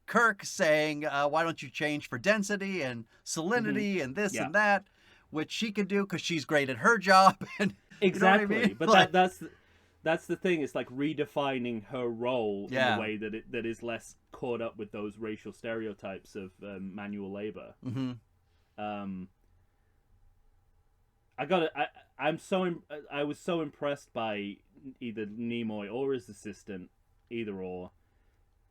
Kirk saying, why don't you change for density and salinity and this and that, which she could do because she's great at her job. And exactly. You know what I mean? But that's the thing. It's like redefining her role in a way that is less caught up with those racial stereotypes of manual labor. Mm-hmm. I was so impressed by either Nimoy or his assistant, either or,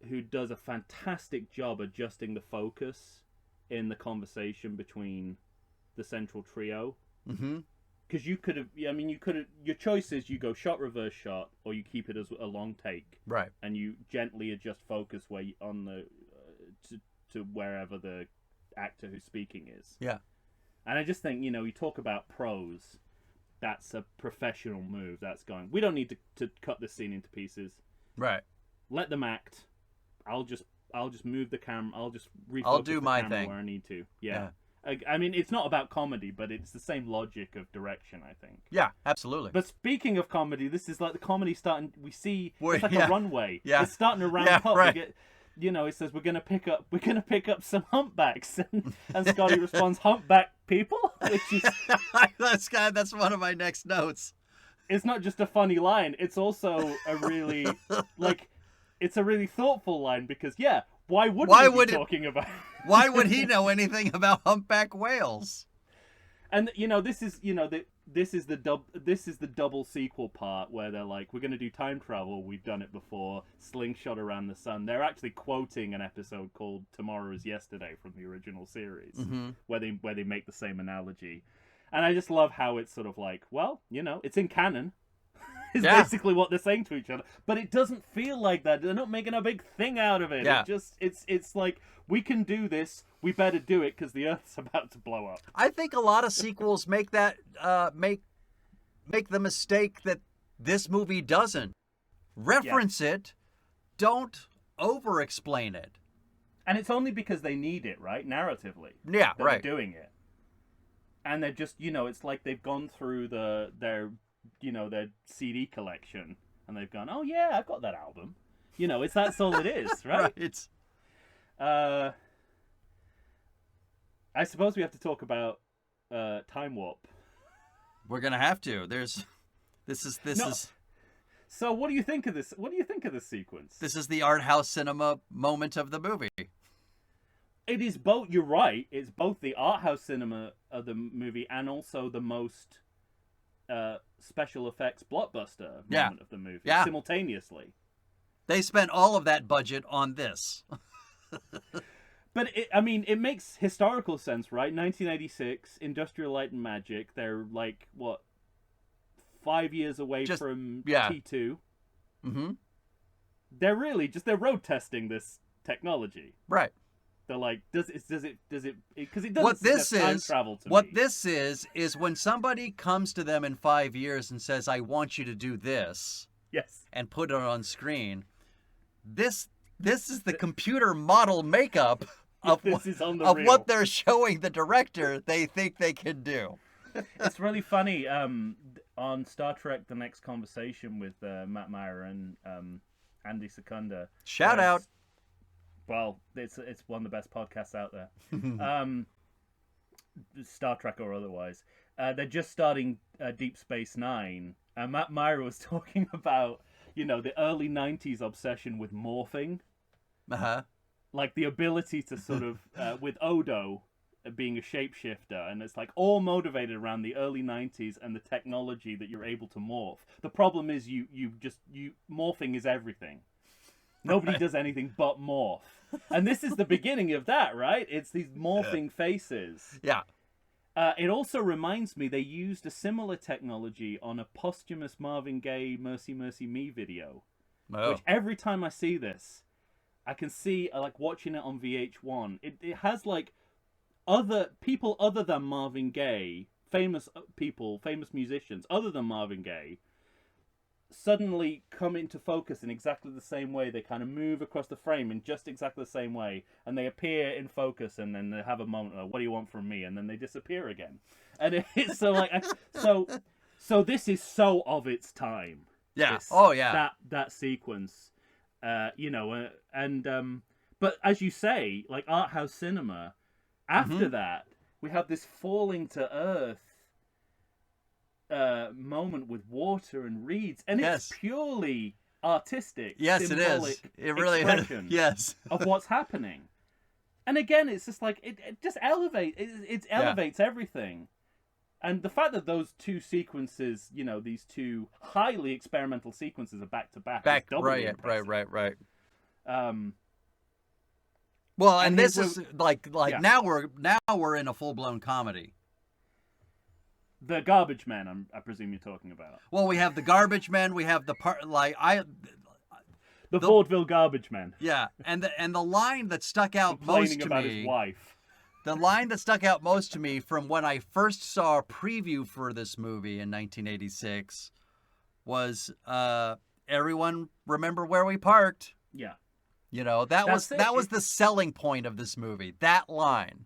who does a fantastic job adjusting the focus in the conversation between the central trio. Mm-hmm. Because your choice is you go shot, reverse shot, or you keep it as a long take. Right. And you gently adjust focus to wherever the actor who's speaking is. Yeah. And I just think, you talk about pros, that's a professional move. That's going, we don't need to cut this scene into pieces. Right. Let them act. I'll just move the camera. I'll just refocus I'll do my camera thing where I need to. Yeah. I mean, it's not about comedy, but it's the same logic of direction, I think. Yeah, absolutely. But speaking of comedy, this is like the comedy starting. We see it's like a runway. Yeah. It's starting to ramp up. Right. It says we're gonna pick up some humpbacks, and Scotty responds, "Humpback people," which is that's one of my next notes. It's not just a funny line; it's also a really it's a really thoughtful line because why would we be talking about? Why would he know anything about humpback whales? And this is the double sequel part where they're like, we're going to do time travel. We've done it before. Slingshot around the sun. They're actually quoting an episode called "Tomorrow Is Yesterday" from the original series, where they make the same analogy. And I just love how it's sort of like, well, it's in canon. Is basically what they're saying to each other, but it doesn't feel like that. They're not making a big thing out of it. Yeah. It's like, we can do this. We better do it because the Earth's about to blow up. I think a lot of sequels make that make the mistake that this movie doesn't reference it. Don't over-explain it. And it's only because they need it, right? Narratively. Yeah, that right. They're doing it. And they're just, it's like they've gone through their CD collection and they've gone, oh yeah, I've got that album. That's all it is, right? Right. I suppose we have to talk about Time Warp. We're gonna have to. This is. So what do you think of this? What do you think of this sequence? This is the art house cinema moment of the movie. It is both. You're right. It's both the art house cinema of the movie and also the most special effects blockbuster moment of the movie simultaneously. They spent all of that budget on this. But it makes historical sense, right? 1986, Industrial Light and Magic. They're like what, 5 years away from T2. Mm-hmm. They're road testing this technology. Right. They're like, does it? Because it doesn't. What this time is, travel to what me. this is when somebody comes to them in 5 years and says, "I want you to do this," yes, and put it on screen. This is the computer model makeup of what they're showing the director they think they can do. It's really funny. On Star Trek: The Next Conversation with Matt Meyer and Andy Secunda. Shout out. Well, it's one of the best podcasts out there. Star Trek or otherwise. They're just starting Deep Space Nine. And Matt Meyer was talking about, the early 90s obsession with morphing. Uh-huh. Like the ability to sort of, with Odo being a shapeshifter, and it's like all motivated around the early 90s and the technology that you're able to morph. The problem is morphing is everything. Nobody does anything but morph. And this is the beginning of that, right? It's these morphing faces. Yeah. It also reminds me they used a similar technology on a posthumous Marvin Gaye Mercy Mercy Me video. Oh. Which every time I see this, I can see, like watching it on VH1, it has like other people other than Marvin Gaye, famous musicians other than Marvin Gaye, suddenly come into focus in exactly the same way. They kind of move across the frame in just exactly the same way, and they appear in focus, and then they have a moment of, what do you want from me? And then they disappear again. And it's so like, so this is so of its time. Yeah. That sequence, but as you say, like art house cinema, after that, we have this falling to earth moment with water and reeds, and it's purely artistic. Yes, it is. It really is. Yes. Of what's happening, and again, it's just like it just elevates. It elevates everything, and the fact that those two sequences, these two highly experimental sequences, are back to back. Right. Well, and this is like now we're in a full blown comedy. The Garbage Men, I presume you're talking about. Well, we have the Garbage Men. We have the vaudeville Garbage Men. Yeah, and the line that stuck out most to about me. His wife. The line that stuck out most to me from when I first saw a preview for this movie in 1986 was, "Everyone remember where we parked?" Yeah. That was the selling point of this movie. That line.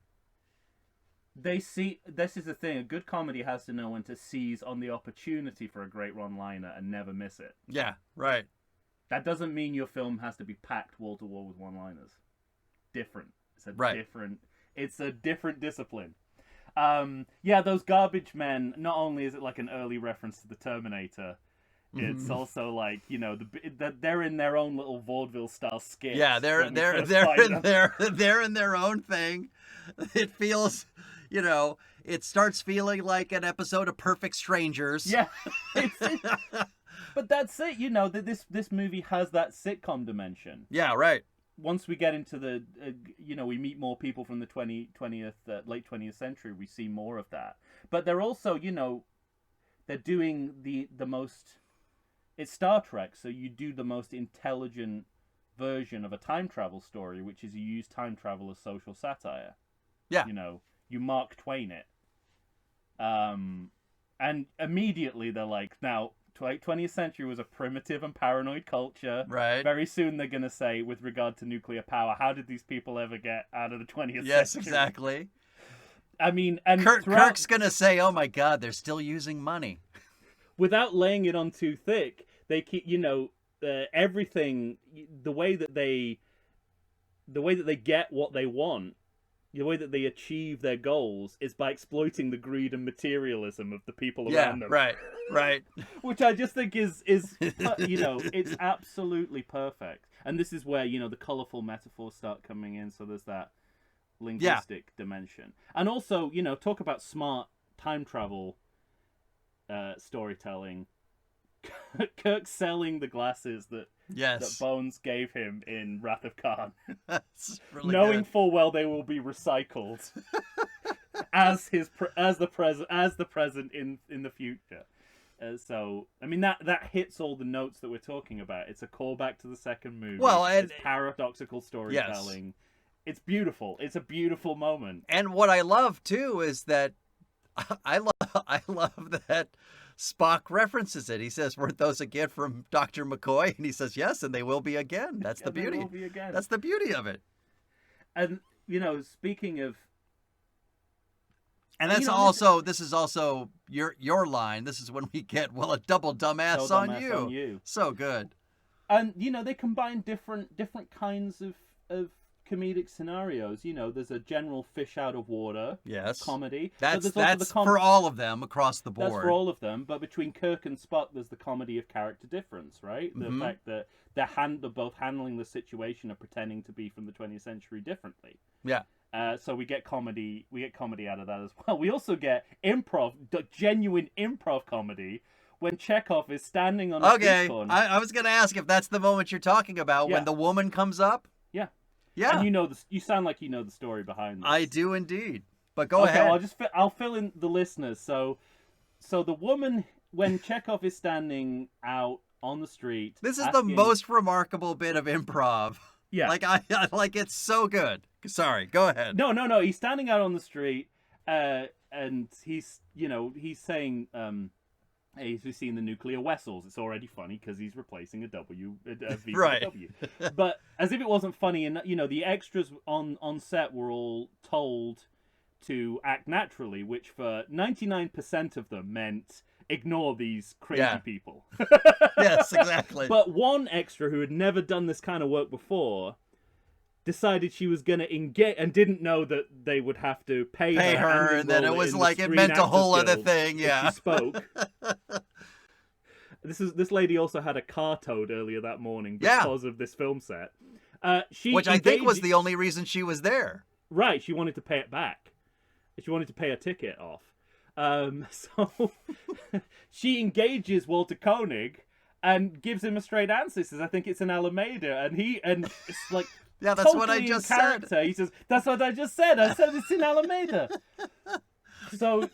This is the thing, a good comedy has to know when to seize on the opportunity for a great one-liner and never miss it. Yeah, right. That doesn't mean your film has to be packed wall to wall with one-liners. Different. It's a different discipline. Those Garbage Men, not only is it like an early reference to the Terminator, it's also like, they're in their own little vaudeville style skit. Yeah, they're in their own thing. It feels, it starts feeling like an episode of Perfect Strangers. Yeah, but that's it. This movie has that sitcom dimension. Yeah, right. Once we get into the, we meet more people from the late 20th century. We see more of that. But they're also, they're doing the most. It's Star Trek, so you do the most intelligent version of a time travel story, which is you use time travel as social satire. Yeah. You Mark Twain it. And immediately they're like, now, 20th century was a primitive and paranoid culture. Right. Very soon they're going to say, with regard to nuclear power, how did these people ever get out of the 20th century? Yes, exactly. I mean, and Kirk's going to say, oh my God, they're still using money. Without laying it on too thick, they keep, everything, the way that they get what they want, the way that they achieve their goals is by exploiting the greed and materialism of the people around them. Right. Which I just think is it's absolutely perfect. And this is where, the colourful metaphors start coming in, so there's that linguistic dimension. And also, talk about smart time travel storytelling. Kirk selling the glasses that Bones gave him in Wrath of Khan, That's really knowing good. full well they will be recycled as the present in the future. So I mean that hits all the notes that we're talking about. It's a callback to the second movie. Well, and it's paradoxical storytelling. It's beautiful. It's a beautiful moment. And what I love too is that I love that Spock references it. He says, "Weren't those a gift from Dr. McCoy?" And he says, "Yes, and they will be again." That's the beauty. They will be again. That's the beauty of it. And speaking of, and that's also this is also your line. This is when we get a double dumbass, on you. So good. And they combine different kinds of comedic scenarios. There's a general fish out of water comedy. That's for all of them across the board. That's for all of them. But between Kirk and Spock, there's the comedy of character difference, right? The fact that they're both handling the situation and pretending to be from the 20th century differently. Yeah. So we get comedy. Out of that as well. We also get genuine improv comedy. When Chekhov is standing on a street corner. I was going to ask if that's the moment you're talking about, when the woman comes up. Yeah. Yeah. And you sound like you know the story behind this. I do indeed. But go ahead. Well, I'll fill in the listeners. So the woman, when Chekhov is standing out on the street, this is the most remarkable bit of improv. Yeah. Like it's so good. Sorry, go ahead. No. He's standing out on the street, and he's saying, hey, he's seen the nuclear vessels. It's already funny because he's replacing a V with a W. But as if it wasn't funny, and the extras on set were all told to act naturally, which for 99% of them meant ignore these crazy people. Yes, exactly. But one extra who had never done this kind of work before decided she was going to engage and didn't know that they would have to pay her, and then it was like it meant a whole other thing. Yeah, she spoke. This lady also had a car towed earlier that morning because of this film set. Which I think was the only reason she was there. Right, she wanted to pay it back. She wanted to pay a ticket off. So she engages Walter Koenig and gives him a straight answer. He says, "I think it's an Alameda," and it's like. Yeah, that's totally what I just said. He says, "That's what I just said. I said it's in Alameda." So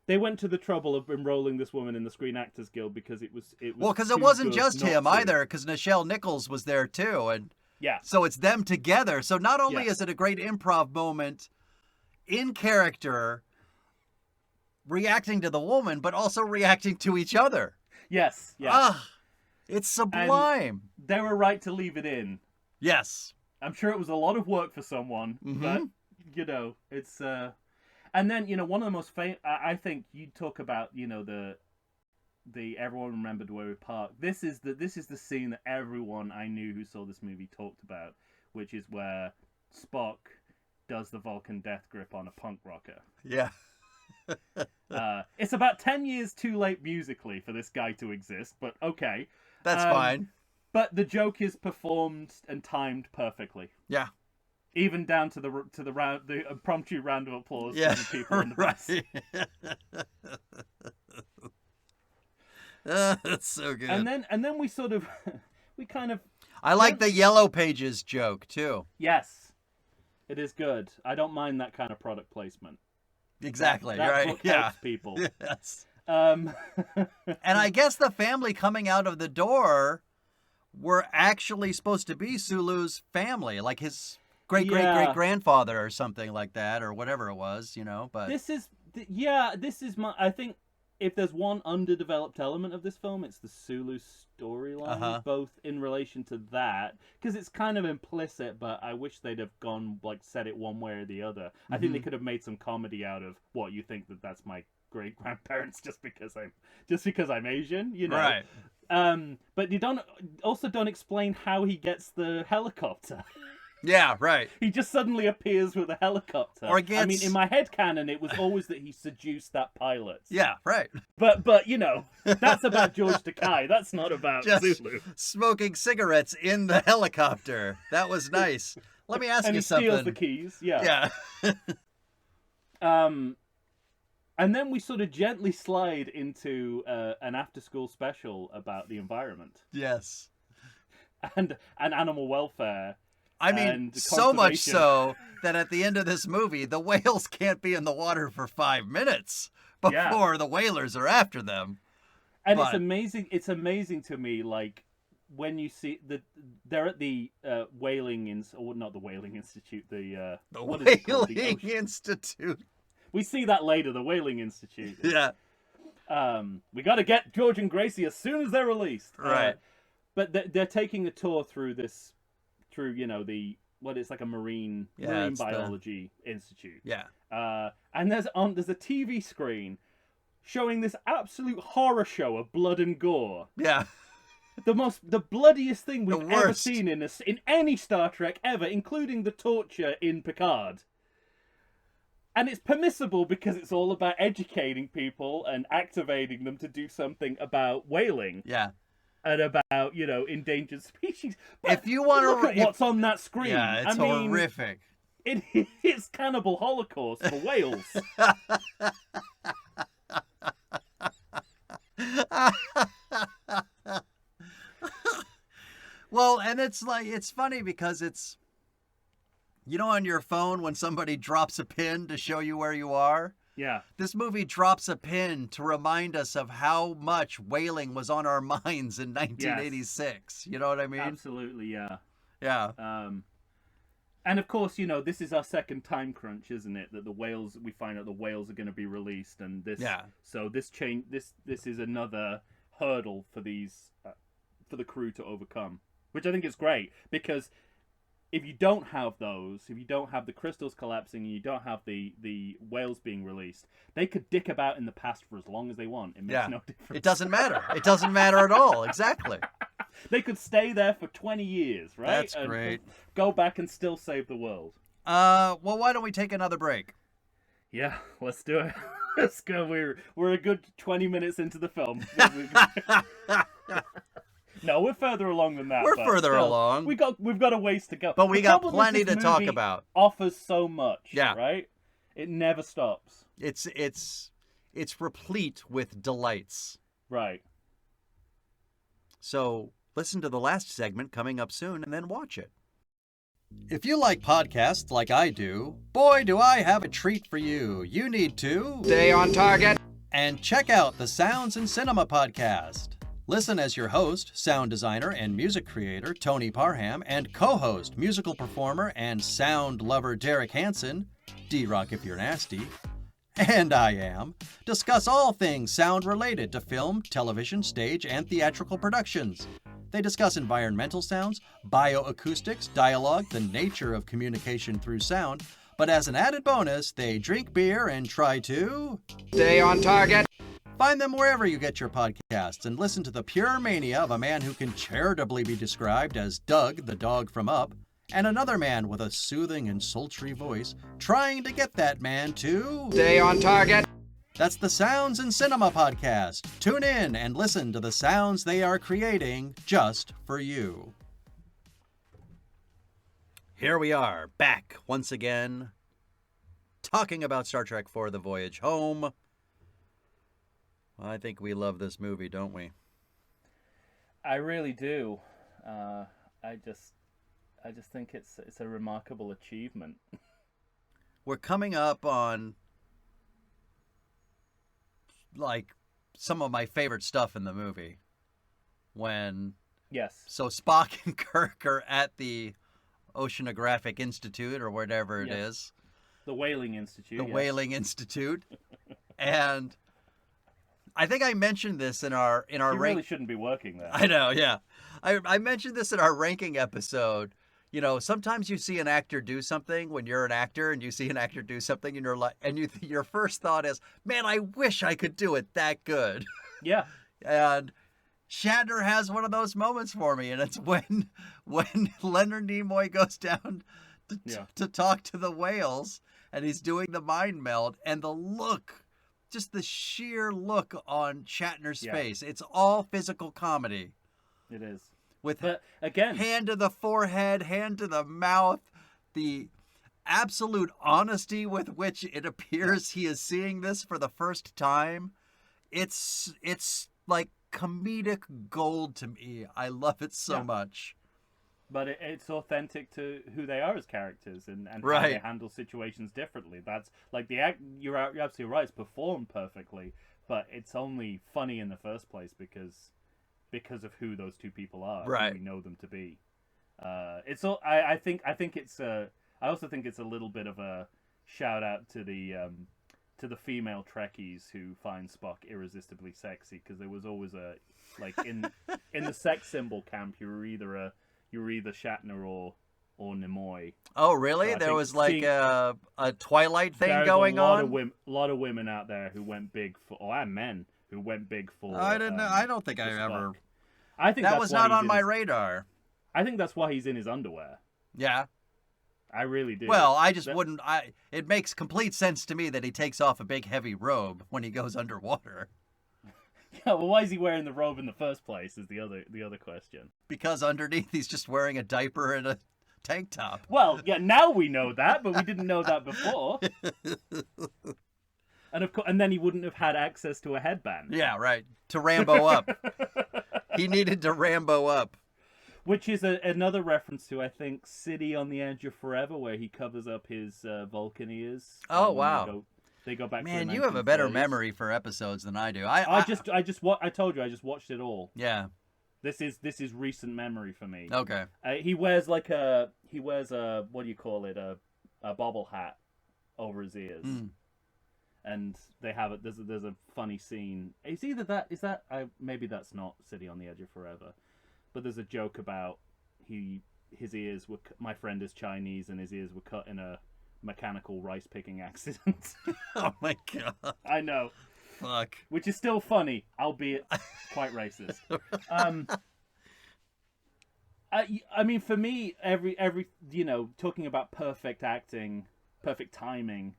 they went to the trouble of enrolling this woman in the Screen Actors Guild because it was because it wasn't just him either. Because Nichelle Nichols was there too, and so it's them together. So not only is it a great improv moment in character, reacting to the woman, but also reacting to each other. Yes. Yeah. It's sublime. And they were right to leave it in. Yes. I'm sure it was a lot of work for someone, but it's and then one of the most famous. I think you talk about the everyone remembered where we parked. This is the scene that everyone I knew who saw this movie talked about, which is where Spock does the Vulcan death grip on a punk rocker. Yeah. It's about 10 years too late musically for this guy to exist, but okay. That's fine. But the joke is performed and timed perfectly. Yeah. Even down to the impromptu round of applause from the people in the bus. That's so good. And then we sort of I like the Yellow Pages joke too. Yes. It is good. I don't mind that kind of product placement. Exactly, that right? Book helps people. Yes. And I guess the family coming out of the door were actually supposed to be Sulu's family, like his great-great-great-grandfather or something like that, or whatever it was, But this is my. I think if there's one underdeveloped element of this film, it's the Sulu storyline, both in relation to that, because it's kind of implicit, but I wish they'd have gone, like, said it one way or the other. I think they could have made some comedy out of, what, you think that's my great-grandparents just because I'm Asian, you know? Right. But you don't explain how he gets the helicopter. Yeah, right. He just suddenly appears with a helicopter. Or gets... I mean, in my headcanon, it was always that he seduced that pilot. Yeah, right. But you know, that's about George Takei. That's not about just Zulu. Smoking cigarettes in the helicopter. That was nice. Let me ask you something. And he steals the keys. Yeah. And then we sort of gently slide into an after-school special about the environment. Yes. And animal welfare. I mean, so much so that at the end of this movie, the whales can't be in the water for 5 minutes before the whalers are after them. And it's amazing. It's amazing to me, like, when you see they're at the whaling not the whaling institute, the whaling institute. We see that later, the whaling institute. Yeah. We got to get George and Gracie as soon as they're released. Right. But they're taking a tour through you know, it's like a marine biology institute. Yeah. And there's a TV screen showing this absolute horror show of blood and gore. Yeah. The bloodiest thing we've ever seen in any Star Trek ever, including the torture in Picard. And it's permissible because it's all about educating people and activating them to do something about whaling. Yeah. And about, you know, endangered species. But if you want to look at what's on that screen. Yeah, it's horrific. It's cannibal holocaust for whales. Well, and it's funny because it's, you know, on your phone when somebody drops a pin to show you where you are? Yeah. This movie drops a pin to remind us of how much whaling was on our minds in 1986. Yes. You know what I mean? Absolutely, yeah. Yeah. And of course, you know, this is our second time crunch, isn't it? That we find out the whales are going to be released, and this. Yeah. So this is another hurdle for for the crew to overcome, which I think is great because if you don't have the crystals collapsing, and you don't have the whales being released, they could dick about in the past for as long as they want. It makes no difference. It doesn't matter. It doesn't matter at all. Exactly. They could stay there for 20 years, right? That's great. Go back and still save the world. Well, why don't we take another break? Yeah, let's do it. Let's go. We're a good 20 minutes into the film. No, we're further along than that. We're further along. We've got a ways to go. But we got plenty to talk about. Offers so much. Yeah. Right? It never stops. It's replete with delights. Right. So listen to the last segment coming up soon and then watch it. If you like podcasts like I do, boy, do I have a treat for you. You need to stay on target and check out the Sounds and Cinema podcast. Listen as your host, sound designer and music creator Tony Parham, and co-host, musical performer and sound lover Derek Hansen, D-Rock if you're nasty, and I am, discuss all things sound related to film, television, stage, and theatrical productions. They discuss environmental sounds, bioacoustics, dialogue, the nature of communication through sound, but as an added bonus, they drink beer and try to stay on target. Find them wherever you get your podcasts and listen to the pure mania of a man who can charitably be described as Doug, the dog from Up, and another man with a soothing and sultry voice trying to get that man to stay on target. That's the Sounds and Cinema podcast. Tune in and listen to the sounds they are creating just for you. Here we are, back once again, talking about Star Trek IV: The Voyage Home. I think we love this movie, don't we? I really do. I just think it's a remarkable achievement. We're coming up on like some of my favorite stuff in the movie. So Spock and Kirk are at the Oceanographic Institute or whatever it is. The Whaling Institute. Whaling Institute. And I think I mentioned this in our You really shouldn't be working there. I know, yeah. I mentioned this in our ranking episode. You know, sometimes you see an actor do something when you're an actor, and you see an actor do something, and you're like, and your first thought is, "Man, I wish I could do it that good." Yeah. And Shatner has one of those moments for me, and it's when Leonard Nimoy goes down to talk to the whales, and he's doing the mind meld, and the look, just the sheer look on Shatner's face. It's all physical comedy. It is. But again, hand to the forehead, hand to the mouth, the absolute honesty with which it appears he is seeing this for the first time. It's like comedic gold to me. I love it so much. But it's authentic to who they are as characters and how they handle situations differently. That's like you're absolutely right. It's performed perfectly, but it's only funny in the first place because of who those two people are, who we know them to be. It's all. I think it's. I also think it's a little bit of a shout out to the female Trekkies who find Spock irresistibly sexy, because there was always a in the sex symbol camp you were either Shatner or Nimoy. Oh really? So there was like a Twilight thing going on. A lot of women out there who went big for, and men who went big for. I didn't know. I don't think I ever. I think that was not on my radar. I think that's why he's in his underwear. Yeah. I really do. Well, I just wouldn't. It makes complete sense to me that he takes off a big heavy robe when he goes underwater. Yeah, well, why is he wearing the robe in the first place? Is the other question. Because underneath he's just wearing a diaper and a tank top. Well, yeah, now we know that, but we didn't know that before. And of course, and then he wouldn't have had access to a headband. Yeah, right. To Rambo up. He needed to Rambo up. Which is another reference to, I think, City on the Edge of Forever, where he covers up his Vulcan ears. Oh, wow. They go back. Man, to the you have a better memory for episodes than I do. I told you, I just watched it all. Yeah. This is recent memory for me. Okay. He wears a what do you call it, a bobble hat over his ears. Mm. And they have it. There's a funny scene. It's either that maybe that's not City on the Edge of Forever, but there's a joke about his ears were. My friend is Chinese, and his ears were cut in a mechanical rice picking accident. Oh my god! I know. Fuck. Which is still funny, albeit quite racist. I mean, for me, every talking about perfect acting, perfect timing.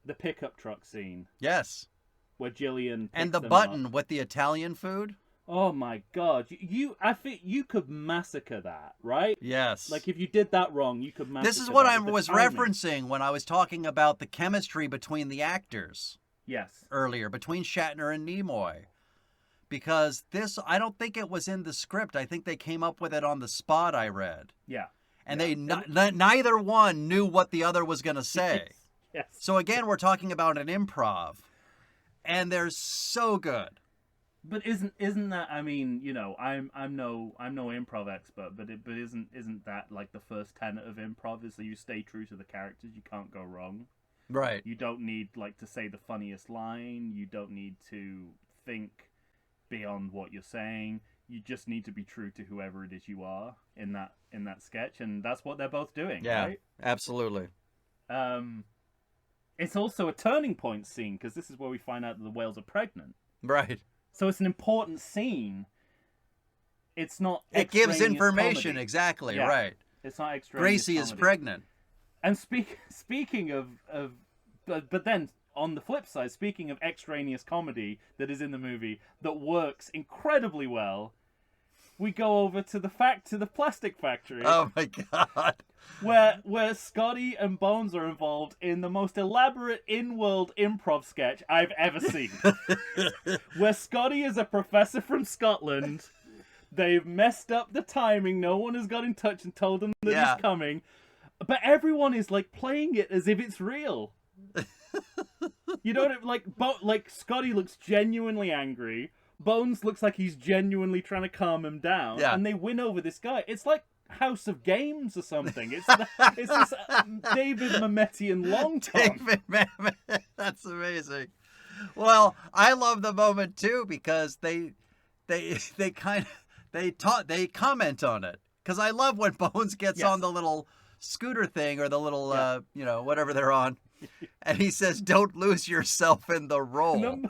The pickup truck scene. Yes. Where Jillian and the button up with the Italian food. Oh my god! I think you could massacre that, right? Yes. Like if you did that wrong, you could massacre. This is what I was referencing when I was talking about the chemistry between the actors. Yes. Earlier, between Shatner and Nimoy, because I don't think it was in the script. I think they came up with it on the spot I read. Yeah. And they neither one knew what the other was going to say. Yes. So again, we're talking about an improv, and they're so good. But isn't that? I mean, I'm no improv expert, but isn't that like the first tenet of improv is that you stay true to the characters? You can't go wrong. Right. You don't need to say the funniest line. You don't need to think beyond what you're saying. You just need to be true to whoever it is you are in that sketch, and that's what they're both doing. Yeah, right? Absolutely. It's also a turning point scene, because this is where we find out that the whales are pregnant. Right. So it's an important scene. It's not. It gives information, comedy. Exactly. Yeah. Right. It's not extraneous. Gracie comedy. is pregnant. And speaking of, but then on the flip side, speaking of extraneous comedy that is in the movie that works incredibly well, we go over to the plastic factory. Oh my god. Where Scotty and Bones are involved in the most elaborate in-world improv sketch I've ever seen. Where Scotty is a professor from Scotland. They've messed up the timing. No one has got in touch and told them that he's coming. But everyone is playing it as if it's real. You know what? Like Scotty looks genuinely angry. Bones looks like he's genuinely trying to calm him down. Yeah. And they win over this guy. It's like House of Games or something. It's this David Mametian long Tom. David Mamet. That's amazing. Well, I love the moment too because they comment on it because I love when Bones gets Yes. on the little scooter thing or the little whatever they're on, and he says, "Don't lose yourself in the role."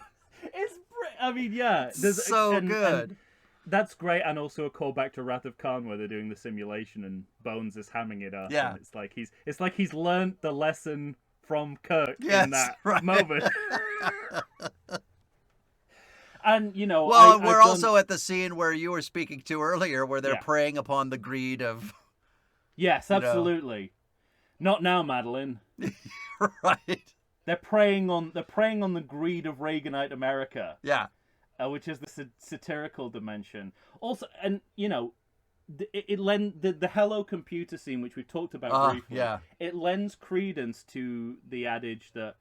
I mean, yeah, So good. And that's great, and also a callback to Wrath of Khan where they're doing the simulation and Bones is hamming it up. Yeah. And it's like he's learned the lesson from Kirk Yes, in that right. moment. And Well, we're also at the scene where you were speaking to earlier, where they're preying upon the greed of. Yes, absolutely. Not now, Madeline. Right. They're preying on the greed of Reaganite America. Yeah. Which is the satirical dimension. Also, and the Hello Computer scene, which we talked about briefly. Yeah. It lends credence to the adage that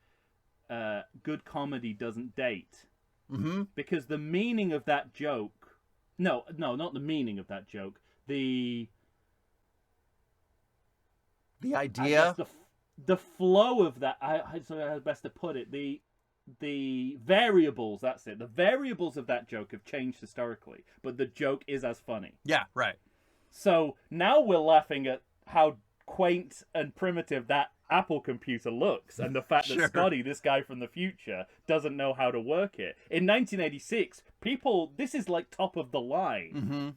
good comedy doesn't date. Mm-hmm. Because the meaning of that joke, no, not the meaning of that joke. The idea, the flow of that. How best to put it. The variables. That's it. The variables of that joke have changed historically, but the joke is as funny. Yeah, right. So now we're laughing at how quaint and primitive that Apple computer looks, and the fact that Scotty, this guy from the future, doesn't know how to work it. In 1986, this is like top of the line. Mm-hmm.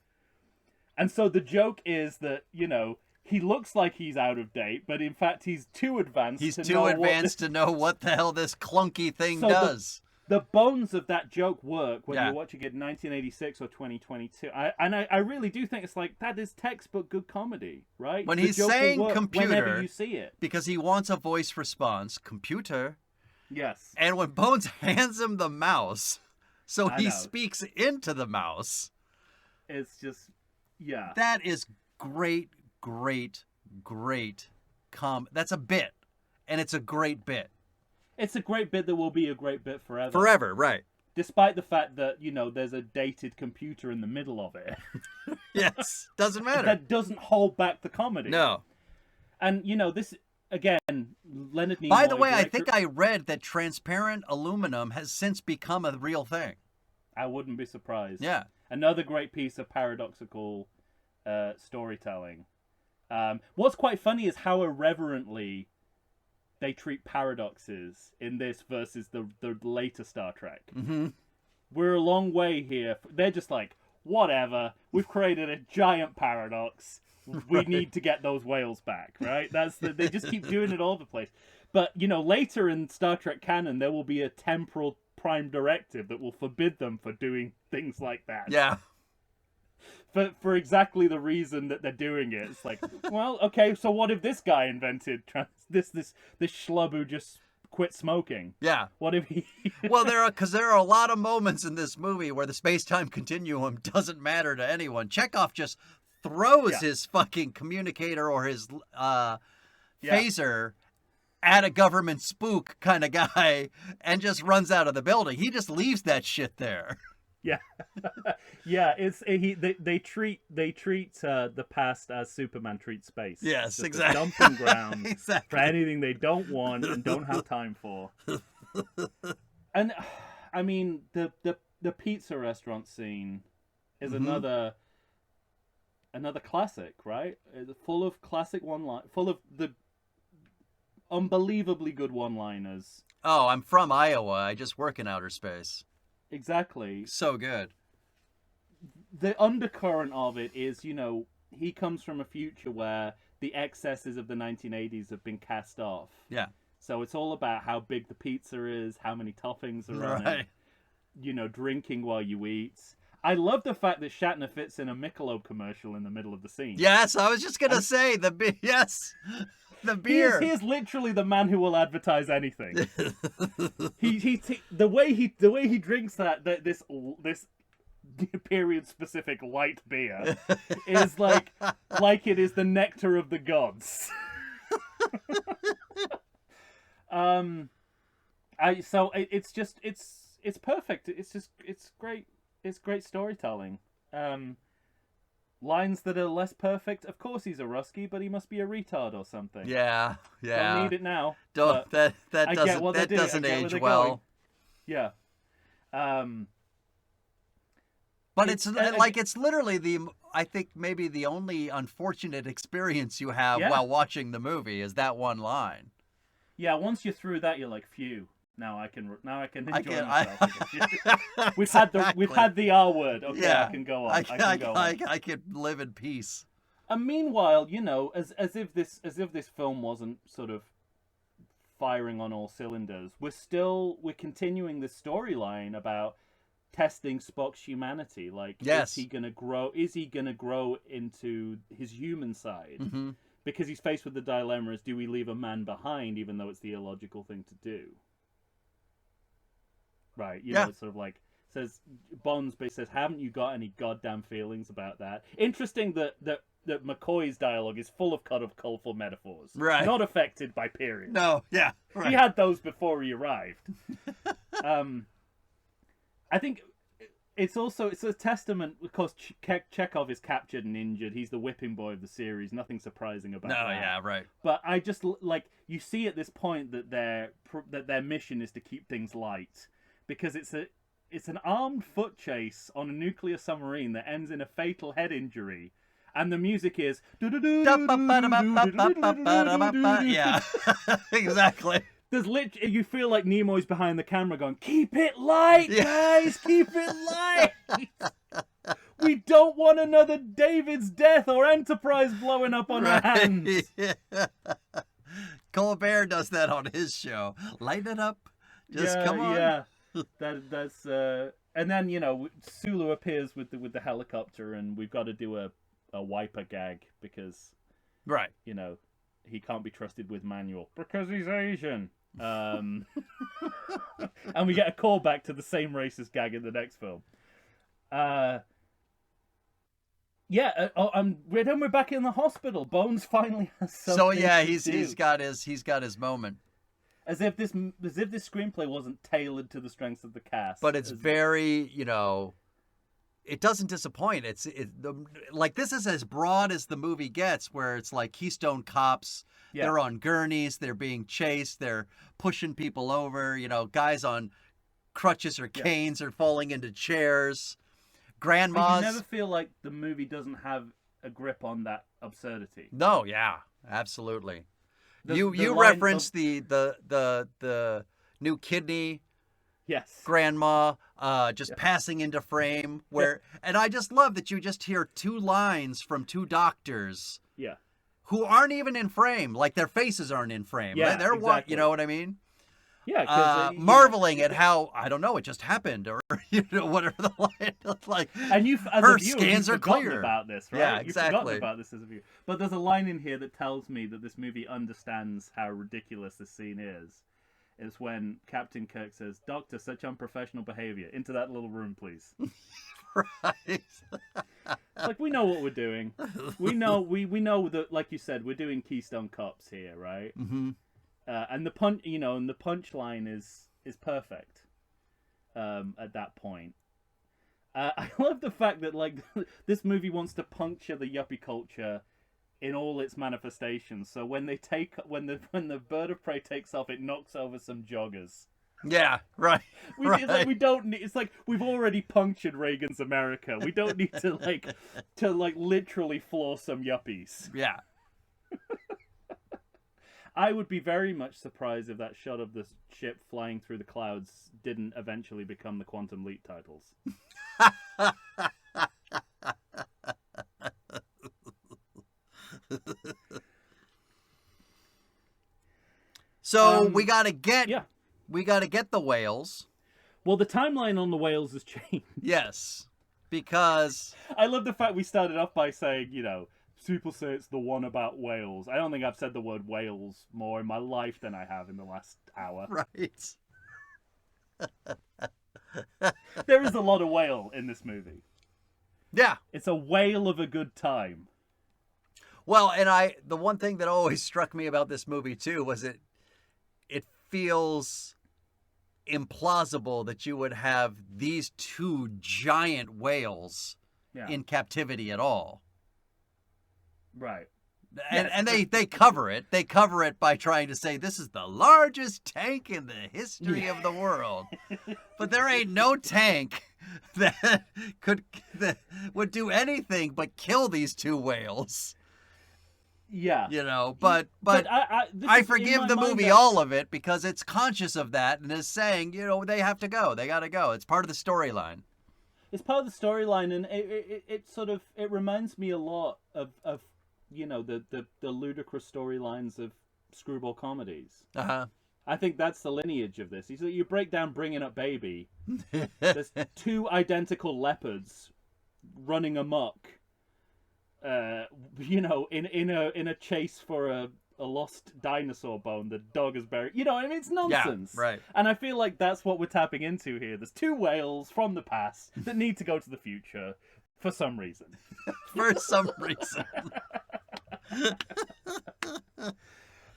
And so the joke is that, he looks like he's out of date, but in fact he's too advanced. He's too advanced to know what the hell this clunky thing does. The bones of that joke work when you're watching it in 1986 or 2022. I really do think it's like, that is textbook good comedy, right? When he's saying computer, whenever you see it. Because he wants a voice response, computer. Yes. And when Bones hands him the mouse, so he speaks into the mouse. It's just, yeah. That is great. That's a bit. And it's a great bit. It's a great bit that will be a great bit forever. Forever, right. Despite the fact that, there's a dated computer in the middle of it. Yes, doesn't matter. That doesn't hold back the comedy. No. And, this, again, Leonard Nimoy... By the way, I think I read that transparent aluminum has since become a real thing. I wouldn't be surprised. Yeah. Another great piece of paradoxical storytelling. What's quite funny is how irreverently they treat paradoxes in this versus the later Star Trek. Mm-hmm. We're a long way here. They're just like, whatever. We've created a giant paradox. We need to get those whales back, right? They just keep doing it all over the place. But, later in Star Trek canon, there will be a temporal prime directive that will forbid them for doing things like that. Yeah. For exactly the reason that they're doing it. It's like, well, okay, so what if this guy invented this schlub who just quit smoking? Yeah. What if he... Well, there are a lot of moments in this movie where the space-time continuum doesn't matter to anyone. Chekhov just throws his fucking communicator or his phaser at a government spook kind of guy and just runs out of the building. He just leaves that shit there. Yeah, yeah. They treat the past as Superman treats space. Yes, just exactly. A dumping ground Exactly. for anything they don't want and don't have time for. And I mean, the pizza restaurant scene is another classic, right? It's full of classic full of the unbelievably good one-liners. Oh, I'm from Iowa. I just work in outer space. Exactly. So good. The undercurrent of it is, he comes from a future where the excesses of the 1980s have been cast off. Yeah. So it's all about how big the pizza is, how many toppings are on it, drinking while you eat. I love the fact that Shatner fits in a Michelob commercial in the middle of the scene. Yes, I was just going to say, the beer. He is literally the man who will advertise anything. The way he drinks this period specific light beer is like it is the nectar of the gods. It's perfect. It's great. It's great storytelling. Lines that are less perfect. Of course, he's a Rusky, but he must be a retard or something. Yeah. Don't need it now. That doesn't age well. Yeah. But it's like it's literally I think maybe the only unfortunate experience you have while watching the movie is that one line. Yeah, once you're through that, you're like, phew. Now I can enjoy myself. We've had the R word. Okay, yeah, I can go on. I can live in peace. And meanwhile, as if this film wasn't sort of firing on all cylinders, we're continuing the storyline about testing Spock's humanity. Like, is he gonna grow into his human side? Mm-hmm. Because he's faced with the dilemma: is do we leave a man behind, even though it's the illogical thing to do? Right? You know, it's sort of like Bonds basically says, "Haven't you got any goddamn feelings about that?" Interesting that McCoy's dialogue is full of kind of colourful metaphors, right? Not affected by period. No, yeah, right. He had those before he arrived. I think it's a testament. Of course, Chekhov is captured and injured. He's the whipping boy of the series. Nothing surprising about that. No, yeah, right. But I just like you see at this point that their mission is to keep things light, because it's an armed foot chase on a nuclear submarine that ends in a fatal head injury, and the music is yeah, exactly. There's you feel like Nimoy's behind the camera going, "Keep it light, guys, keep it light. We don't want another David's death or Enterprise blowing up on our hands." Yeah. Colbert does that on his show. Light it up, just come on. Yeah, that's and then Sulu appears with the helicopter, and we've got to do a wiper gag because he can't be trusted with manual because he's Asian. And we get a call back to the same racist gag in the next film. We're back in the hospital. Bones finally has something. So yeah, he's got his moment. As if this screenplay wasn't tailored to the strengths of the cast. But it's very, it doesn't disappoint. This is as broad as the movie gets, where it's like Keystone Cops. Yeah. They're on gurneys. They're being chased. They're pushing people over. Guys on crutches or canes are falling into chairs. Grandmas. You never feel like the movie doesn't have a grip on that absurdity. No, yeah, absolutely. You referenced the new kidney. Yes. Grandma passing into frame and I just love that you just hear two lines from two doctors. Yeah. Who aren't even in frame, like their faces aren't in frame. Yeah, they're exactly. You know what I mean? Yeah, marveling at how I don't know it just happened, or whatever the line is like. And her scans are clear about this, right? Yeah, You've exactly. forgotten about this as a viewer. But there's a line in here that tells me that this movie understands how ridiculous this scene is. Is when Captain Kirk says, "Doctor, such unprofessional behavior. Into that little room, please." Right. It's like, we know what we're doing. We know that, like you said, we're doing Keystone Cops here, right? Mm-hmm. And the punchline is perfect. At that point, I love the fact that this movie wants to puncture the yuppie culture in all its manifestations. So when the bird of prey takes off, it knocks over some joggers. Yeah, right. It's like we don't need. It's like we've already punctured Reagan's America. We don't need to literally floor some yuppies. Yeah. I would be very much surprised if that shot of the ship flying through the clouds didn't eventually become the Quantum Leap titles. So we gotta get the whales. Well, the timeline on the whales has changed. Yes, because I love the fact we started off by saying, people say it's the one about whales. I don't think I've said the word whales more in my life than I have in the last hour. Right. There is a lot of whale in this movie. Yeah. It's a whale of a good time. Well, and the one thing that always struck me about this movie too was it feels implausible that you would have these two giant whales in captivity at all. Right. And they cover it. They cover it by trying to say this is the largest tank in the history of the world. But there ain't no tank that would do anything but kill these two whales. Yeah. But I forgive the movie all of it because it's conscious of that and is saying, they have to go. They got to go. It's part of the storyline. It's part of the storyline, and it sort of reminds me a lot of the ludicrous storylines of screwball comedies. Uh-huh. I think that's the lineage of this. You break down Bringing Up Baby. There's two identical leopards running amok. In a chase for a lost dinosaur bone the dog is buried. It's nonsense. Yeah, right. And I feel like that's what we're tapping into here. There's two whales from the past that need to go to the future for some reason. For some reason.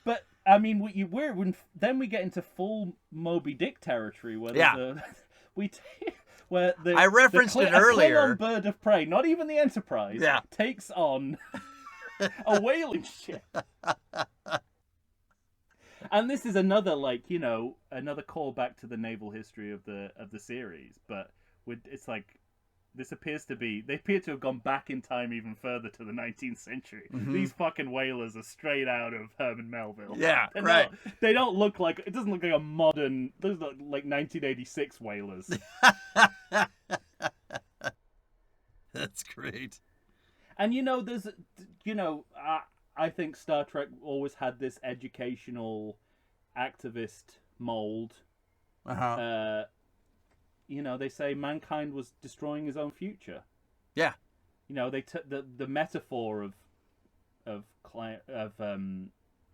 But I mean, then we get into full Moby Dick territory where I referenced it earlier. A Klingon bird of prey, not even the Enterprise, takes on a whaling ship. And this is another another callback to the naval history of the series, but it's like they appear to have gone back in time even further to the 19th century. Mm-hmm. These fucking whalers are straight out of Herman Melville. Yeah, right. They don't look like, it doesn't look like a modern, those look like 1986 whalers. That's great. And I think Star Trek always had this educational activist mold. Uh-huh. They say mankind was destroying his own future. Yeah. They took the metaphor of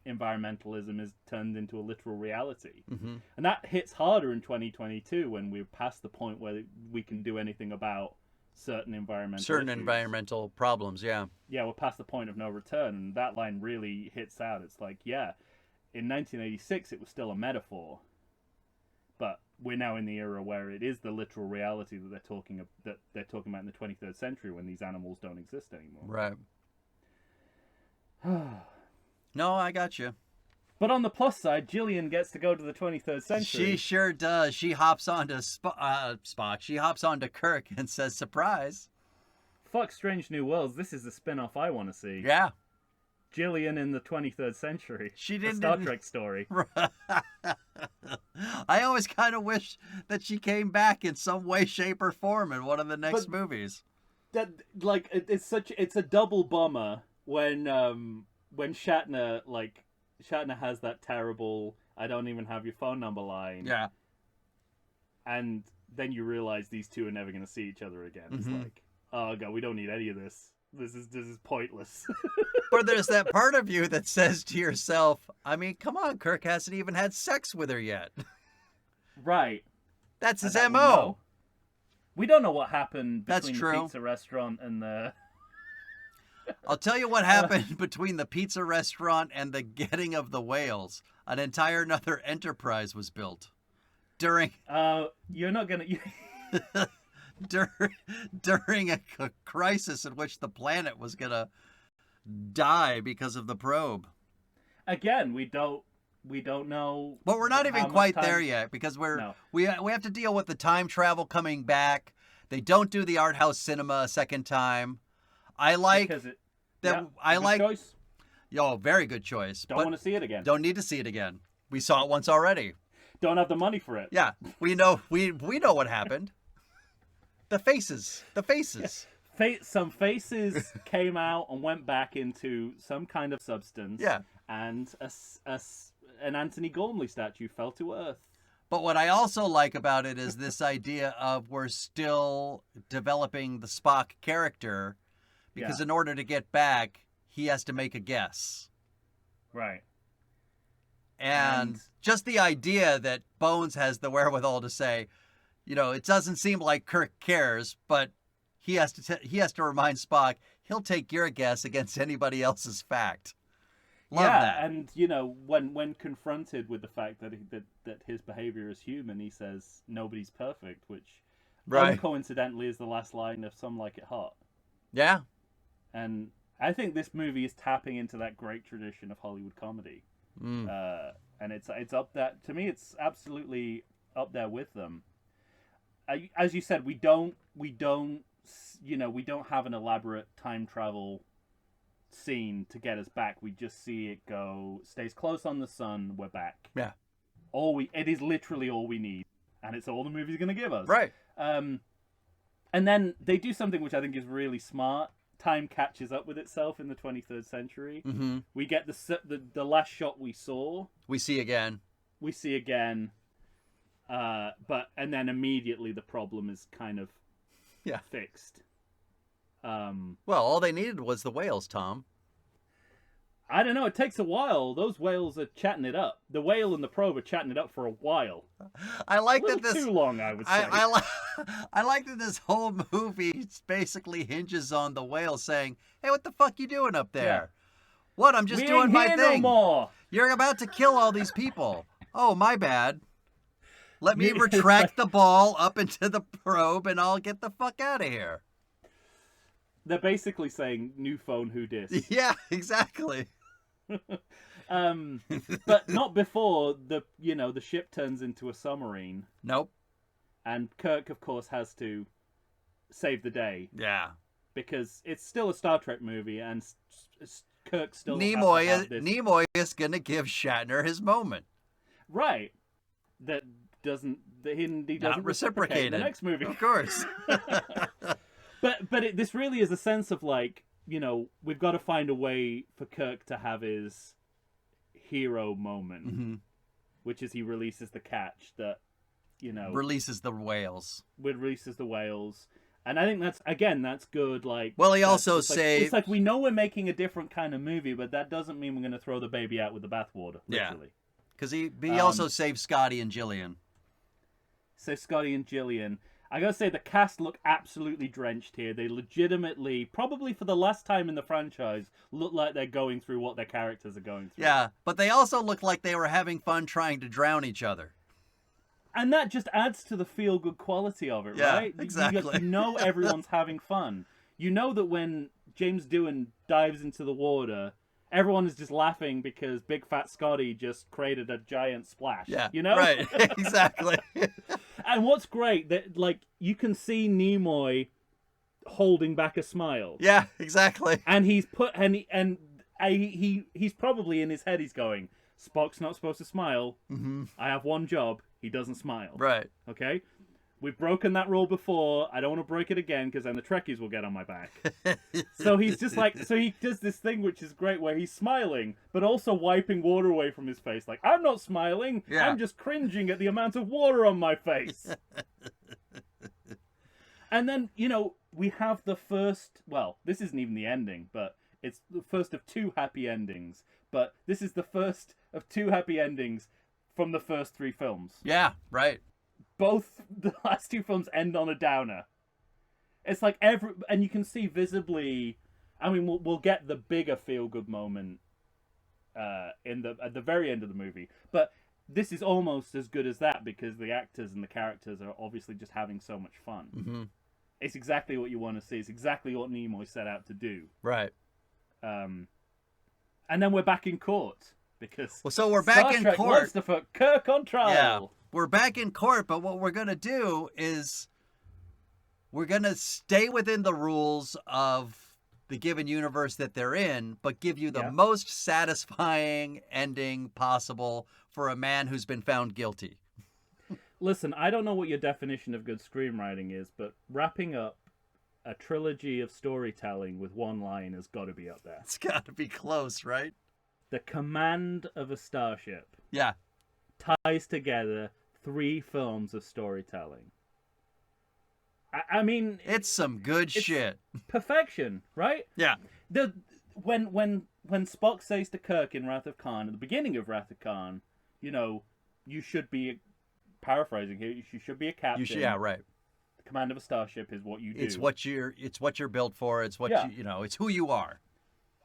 environmentalism is turned into a literal reality. Mm-hmm. And that hits harder in 2022 when we're past the point where we can do anything about certain environmental problems. Yeah, we're past the point of no return, and that line really hits out. It's like, in 1986 it was still a metaphor, but we're now in the era where it is the literal reality that they're talking about in the 23rd century when these animals don't exist anymore. Right. No, I got you. But on the plus side, Jillian gets to go to the 23rd century. She sure does. She hops onto Spock. She hops onto Kirk and says, "Surprise!" Fuck Strange New Worlds. This is the spin-off I want to see. Yeah. Jillian in the 23rd century. She didn't. A Star Trek story. I always kind of wish that she came back in some way, shape, or form in one of the next movies. It's a double bummer when Shatner has that terrible "I don't even have your phone number" line. Yeah. And then you realize these two are never going to see each other again. It's like, oh god, we don't need any of this. This is pointless. But there's that part of you that says to yourself, I mean, come on, Kirk hasn't even had sex with her yet. Right. That's his MO. We don't know what happened between That's true. the pizza restaurant and the... I'll tell you what happened between the pizza restaurant and the getting of the whales. An entire another enterprise was built. During... You're not gonna... during a crisis in which the planet was gonna die because of the probe. Again, we don't know. But we're not even quite there yet because we have to deal with the time travel coming back. They don't do the art house cinema a second time. I like that. I like. Choice. Yo, very good choice. Don't want to see it again. Don't need to see it again. We saw it once already. Don't have the money for it. Yeah, we know. We know what happened. The faces. Yeah. Some faces came out and went back into some kind of substance. Yeah. And an Anthony Gormley statue fell to Earth. But what I also like about it is this idea of we're still developing the Spock character because in order to get back, he has to make a guess. Right. And just the idea that Bones has the wherewithal to say, it doesn't seem like Kirk cares, but he has to remind Spock he'll take your guess against anybody else's fact. Love that. And when confronted with the fact that his behavior is human, he says nobody's perfect, which coincidentally is the last line of Some Like It Hot. Yeah. And I think this movie is tapping into that great tradition of Hollywood comedy. And it's up there. To me, it's absolutely up there with them. As you said, we don't have an elaborate time travel scene to get us back. We just see it go, stays close on the sun, we're back. Yeah. It is literally all we need, and it's all the movie's going to give us. Right. And then they do something which I think is really smart. Time catches up with itself in the 23rd century. Mm-hmm. We get the last shot we saw. We see again. And then immediately the problem is kind of fixed. Well, all they needed was the whales, Tom. I don't know. It takes a while. Those whales are chatting it up. The whale and the probe are chatting it up for a while. I like that this too long, I would say. I like that this whole movie basically hinges on the whale saying, "Hey, what the fuck you doing up there? Yeah. What? I'm just We doing ain't my here thing. No more. You're about to kill all these people. Oh, my bad. Let me retract the ball up into the probe, and I'll get the fuck out of here." They're basically saying, "New phone, who dis?" Yeah, exactly. But not before the ship turns into a submarine. Nope. And Kirk, of course, has to save the day. Yeah. Because it's still a Star Trek movie, and Kirk still Nimoy has to have this... Nimoy is gonna give Shatner his moment. Right. He doesn't Not reciprocate in the next movie. Of course. But this really is a sense of like, we've got to find a way for Kirk to have his hero moment, which is he releases the catch that, releases the whales. Releases the whales. And I think that's good. Like, well, he also saved... It's like we know we're making a different kind of movie, but that doesn't mean we're going to throw the baby out with the bathwater, literally. Because he also saved Scotty and Jillian. So Scotty and Jillian. I gotta say, the cast look absolutely drenched here. They legitimately, probably for the last time in the franchise, look like they're going through what their characters are going through. Yeah, but they also look like they were having fun trying to drown each other. And that just adds to the feel-good quality of it, right? Exactly. You know everyone's having fun. You know that when James Doohan dives into the water, everyone is just laughing because Big Fat Scotty just created a giant splash. Yeah, Right, exactly. And what's great, that like you can see Nimoy holding back a smile. Yeah, exactly. And he's he's probably in his head he's going, Spock's not supposed to smile. Mm-hmm. I have one job. He doesn't smile. Right. Okay? We've broken that rule before. I don't want to break it again because then the Trekkies will get on my back. So he's just like, he does this thing which is great where he's smiling, but also wiping water away from his face. Like, I'm not smiling. Yeah. I'm just cringing at the amount of water on my face. And then, we have the first, well, this isn't even the ending, but it's the first of two happy endings. But this is the first of two happy endings from the first three films. Yeah, right. Both the last two films end on a downer. It's like and you can see visibly. I mean, we'll get the bigger feel-good moment at the very end of the movie, but this is almost as good as that because the actors and the characters are obviously just having so much fun. Mm-hmm. It's exactly what you want to see. It's exactly what Nimoy set out to do. Right. And then we're back in court because so we're back Star in Trek court. wants to put Kirk on trial. Yeah. We're back in court, but what we're going to do is we're going to stay within the rules of the given universe that they're in, but give you the most satisfying ending possible for a man who's been found guilty. Listen, I don't know what your definition of good screenwriting is, but wrapping up a trilogy of storytelling with one line has got to be up there. It's got to be close, right? The command of a starship. Yeah. Ties together 3 films of storytelling. I mean, it's some good shit. Perfection, right? Yeah. When Spock says to Kirk in Wrath of Khan, at the beginning of Wrath of Khan, you should be, paraphrasing here, you should be a captain. Yeah, right. The command of a starship is what you do. It's what you're built for. It's what it's who you are.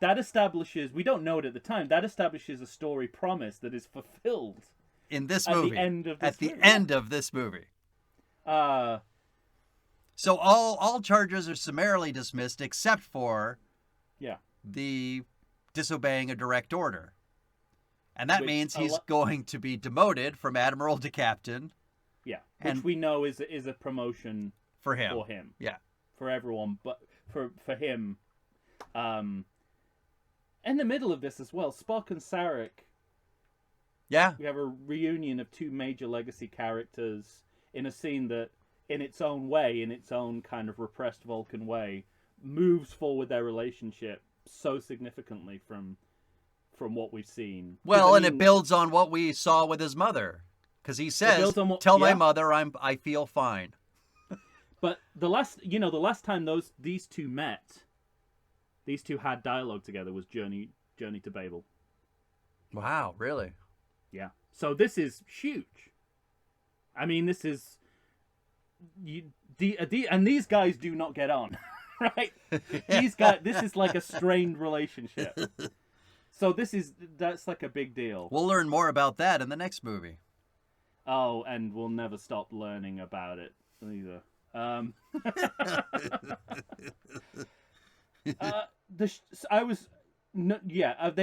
That establishes, we don't know it at the time, that establishes a story promise that is fulfilled in this movie. At the end of this movie. So all charges are summarily dismissed except for the disobeying a direct order. And that Which means a he's lo- going to be demoted from admiral to captain Yeah, which And- we know is a promotion for him. for him, Yeah. for everyone, but for him, in the middle of this as well, Spock and Sarek. Yeah. We have a reunion of two major legacy characters in a scene that, in its own way, in its own kind of repressed Vulcan way, moves forward their relationship so significantly from what we've seen. 'Cause, Well, I and mean, it builds on what we saw with his mother. Because he says, builds on what- tell my yeah. mother I feel fine. But the last time these two met, these two had dialogue together was Journey to Babel. Wow, really? Yeah. So this is huge. I mean, this is and these guys do not get on, right? These guys, this is like a strained relationship. So that's like a big deal. We'll learn more about that in the next movie. Oh, and we'll never stop learning about it either.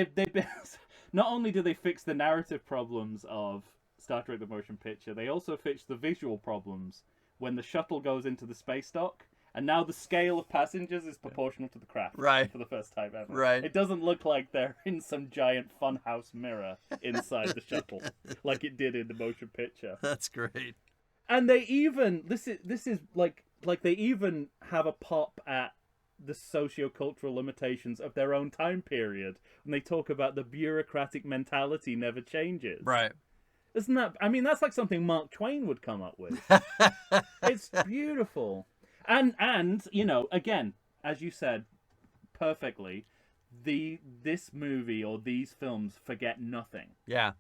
They've been. Not only do they fix the narrative problems of Star Trek: The Motion Picture, they also fix the visual problems when the shuttle goes into the space dock, and now the scale of passengers is proportional to the craft. Right. For the first time ever. Right. It doesn't look like they're in some giant funhouse mirror inside the shuttle, like it did in the motion picture. That's great. And they even this is like they even have a pop at the socio-cultural limitations of their own time period when they talk about the bureaucratic mentality never changes. Right. Isn't that? I mean, that's like something Mark Twain would come up with. It's beautiful, and again, as you said, perfectly, this movie or these films forget nothing. Yeah.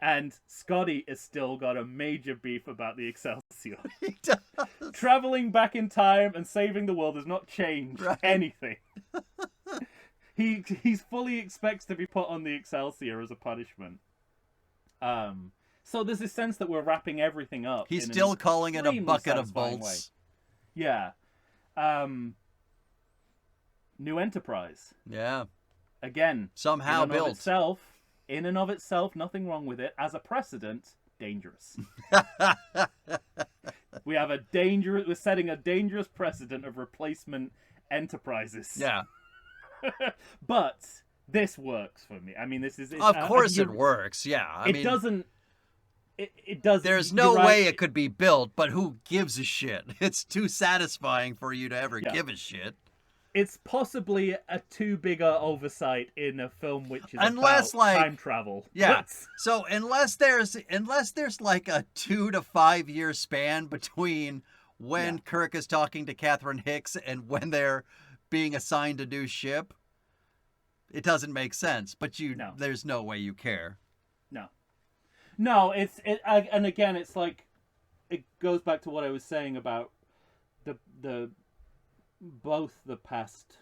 And Scotty has still got a major beef about the Excelsior. He does. Traveling back in time and saving the world does not change anything. He fully expects to be put on the Excelsior as a punishment. So there's this sense that we're wrapping everything up. He's in still an calling it a extremely bucket of satisfying bolts. way. Yeah. New Enterprise. Yeah. Again, Somehow built. In and of itself, nothing wrong with it. As a precedent, dangerous. We're setting a dangerous precedent of replacement enterprises. Yeah. But this works for me. I mean, Of course it works. Yeah. I mean, doesn't. It does. there's no you're way right. it could be built, but who gives a shit? It's too satisfying for you to ever give a shit. It's possibly a too big a oversight in a film which is Unless, about like, time travel. Yeah. But- So unless there's like a 2 to 5 year span between when Kirk is talking to Catherine Hicks and when they're being assigned a new ship, it doesn't make sense. But there's no way you care. No, and again, it's like it goes back to what I was saying about both the past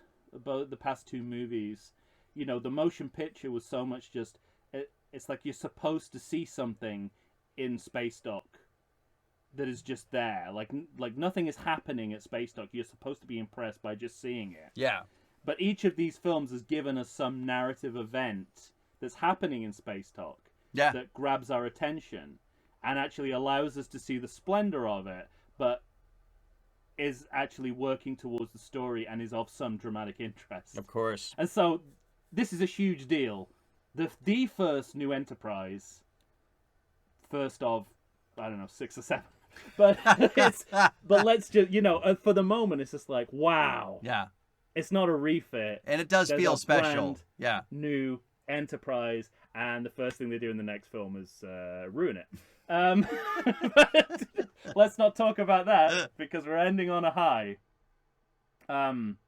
two movies. You know, the motion picture was so much just it's like you're supposed to see something in space dock that is just there. Like nothing is happening at space dock. You're supposed to be impressed by just seeing it. Yeah. But each of these films has given us some narrative event that's happening in space dock. Yeah. That grabs our attention and actually allows us to see the splendor of it, but is actually working towards the story and is of some dramatic interest. Of course. And so this is a huge deal. The first New Enterprise, first of, I don't know, 6 or 7. But but let's just, for the moment it's just like, wow. Yeah. It's not a refit. And it does There's feel a special. brand Yeah. New Enterprise, and the first thing they do in the next film is ruin it. But let's not talk about that because we're ending on a high. I'm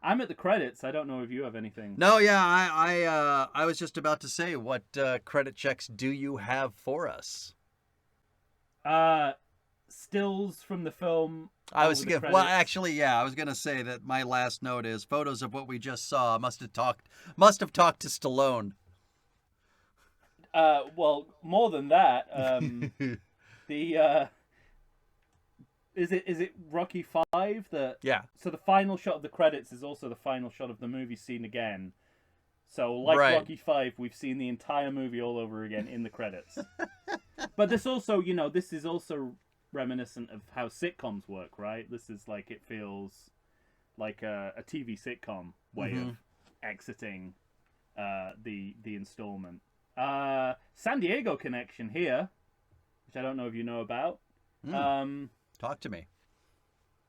at the credits. I don't know if you have anything. No, yeah, I was just about to say, what credit checks do you have for us? Stills from the film. I was over the well, credits. actually, yeah, I was gonna say that my last note is photos of what we just saw must have talked to Stallone. Well, more than that, Is it Rocky 5 that? Yeah. So the final shot of the credits is also the final shot of the movie seen again. So like Right. Rocky 5, we've seen the entire movie all over again in the credits. But this also, this is also reminiscent of how sitcoms work, right? This is like, it feels like a TV sitcom way of exiting the installment. San Diego connection here, which I don't know if you know about. Talk to me.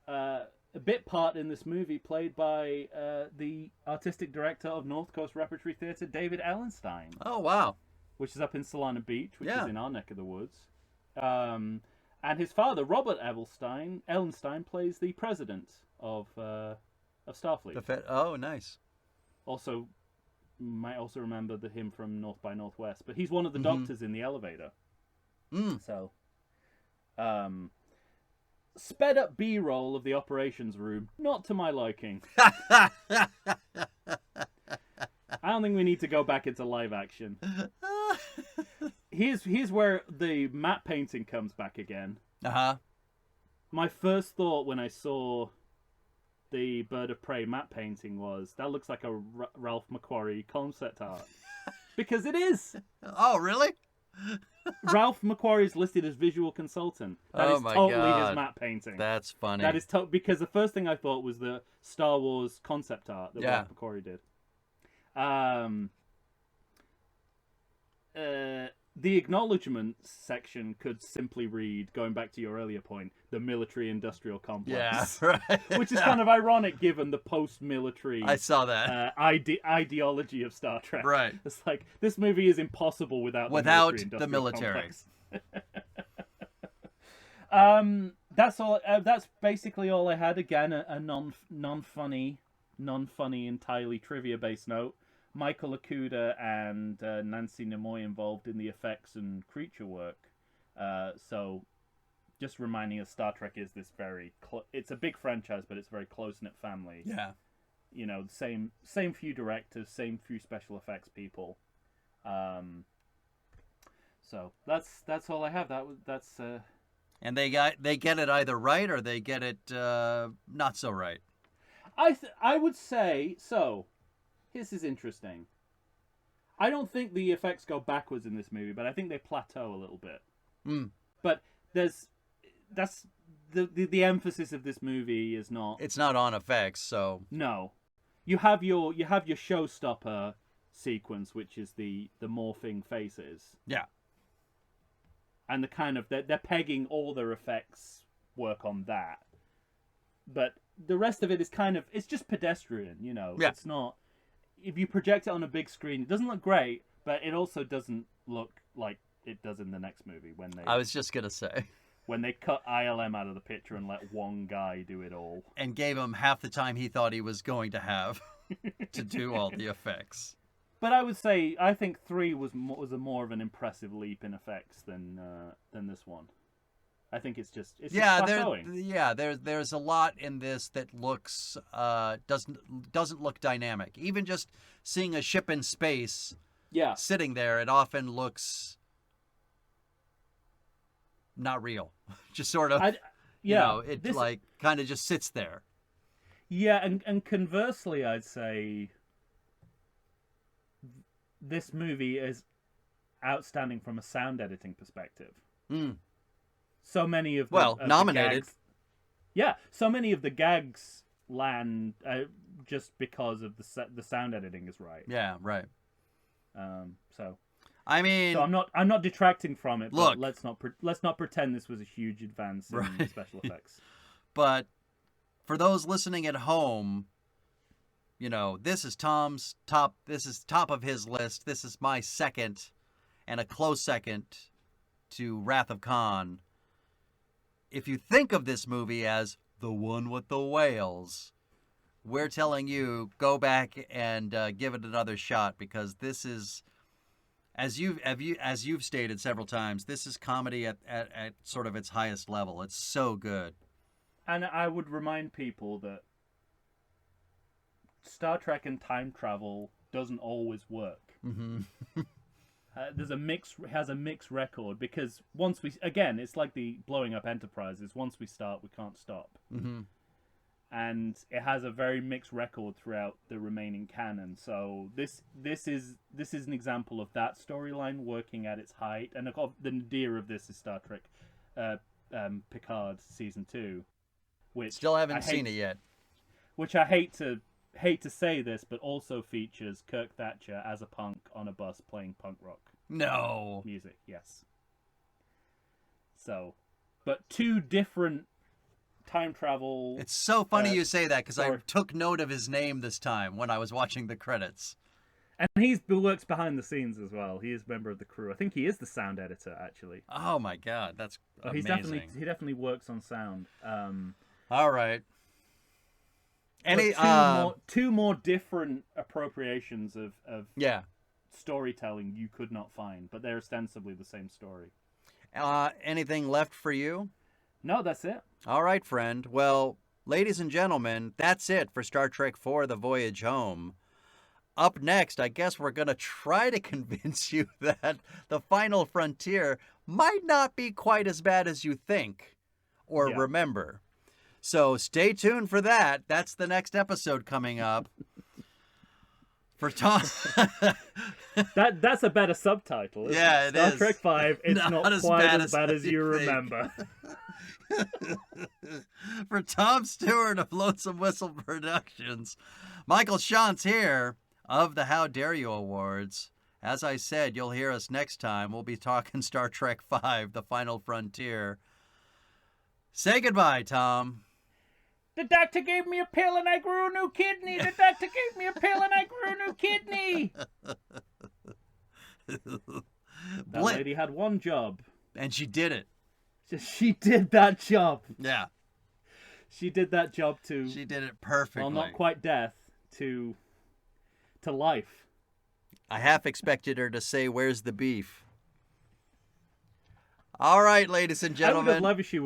A bit part in this movie played by the artistic director of North Coast Repertory Theatre, David Ellenstein. Oh, wow. Which is up in Solana Beach, which Yeah. is in our neck of the woods. And his father, Robert Ellenstein, plays the president of Starfleet. Oh, nice. Also, might also remember him from North by Northwest, but he's one of the doctors in the elevator. So, sped up B-roll of the operations room, not to my liking. I don't think we need to go back into live action. Here's where the matte painting comes back again. My first thought when I saw the Bird of Prey matte painting was, that looks like a Ralph McQuarrie concept art. Because it is! Oh, really? Ralph McQuarrie is listed as visual consultant. That is totally his matte painting. That's funny. That is because the first thing I thought was the Star Wars concept art that Ralph McQuarrie did. The acknowledgement section could simply read, going back to your earlier point, the military-industrial complex. Yeah, right. Which is kind of ironic given the post-military I saw that. ideology of Star Trek. Right. It's like, this movie is impossible without the military. That's all. That's basically all I had. Again, a non-funny, entirely trivia-based note. Michael Okuda and Nancy Nimoy involved in the effects and creature work. So, just reminding us, Star Trek is this very... it's a big franchise, but it's a very close-knit family. Yeah. Same few directors, same few special effects people. So that's all I have. That's. And they get it either right or they get it not so right. I would say so. This is interesting. I don't think the effects go backwards in this movie, but I think they plateau a little bit. But that's the emphasis of this movie is not. It's not on effects, so no. You have your showstopper sequence, which is the morphing faces. Yeah. And the kind of they're pegging all their effects work on that. But the rest of it is kind of it's just pedestrian, Yeah. It's not. If you project it on a big screen, it doesn't look great, but it also doesn't look like it does in the next movie when they. I was just gonna say. When they cut ILM out of the picture and let one guy do it all. And gave him half the time he thought he was going to have to do all the effects. But I would say I think 3 was a more of an impressive leap in effects than this one. I think it's just plateauing. There's a lot in this that looks doesn't look dynamic. Even just seeing a ship in space, sitting there, it often looks not real. Just sort of, it kind of just sits there. Yeah, and conversely, I'd say this movie is outstanding from a sound editing perspective. So many of the nominated. The gags, so many of the gags land just because of the sound editing is right. Yeah, right. So I mean, so I'm not detracting from it. Look, but let's not pretend this was a huge advance in special effects. But for those listening at home, this is Tom's top. This is top of his list. This is my second, and a close second to Wrath of Khan. If you think of this movie as the one with the whales, we're telling you, go back and give it another shot, because this is, as you've stated several times, this is comedy at sort of its highest level. It's so good. And I would remind people that Star Trek and time travel doesn't always work. there's a mix has a mixed record, because once we again, it's like the blowing up Enterprises. Once we start, we can't stop. Mm-hmm. And it has a very mixed record throughout the remaining canon. So this is an example of that storyline working at its height. And the nadir of this is Star Trek Picard season 2, which Still haven't seen it yet. Which I hate to say this, but also features Kirk Thatcher as a punk on a bus playing punk rock No. music. Yes. But two different time travel. It's so funny you say that, because I story. took note of his name this time when I was watching the credits. And he works behind the scenes as well. He is a member of the crew. I think he is the sound editor, actually. Oh my god, that's amazing. He definitely works on sound. All right. Any two more different appropriations of yeah. storytelling you could not find, but they're ostensibly the same story. Anything left for you? No, that's it. All right, friend. Well, ladies and gentlemen, that's it for Star Trek IV: The Voyage Home. Up next, I guess we're going to try to convince you that The Final Frontier might not be quite as bad as you think or remember. So stay tuned for that. That's the next episode coming up. For Tom... That's a better subtitle. Yeah, it Star is. Trek V, it's not quite as bad as you think. remember. For Tom Stewart of Lonesome Whistle Productions, Michael Shantz here of the How Dare You Awards. As I said, you'll hear us next time. We'll be talking Star Trek V, The Final Frontier. Say goodbye, Tom. The doctor gave me a pill and I grew a new kidney. The doctor gave me a pill and I grew a new kidney. That lady had one job. And she did it. She did that job. Yeah. She did that job to... She did it perfectly. Well, not quite death, to life. I half expected her to say, "Where's the beef?" All right, ladies and gentlemen. I would have loved if she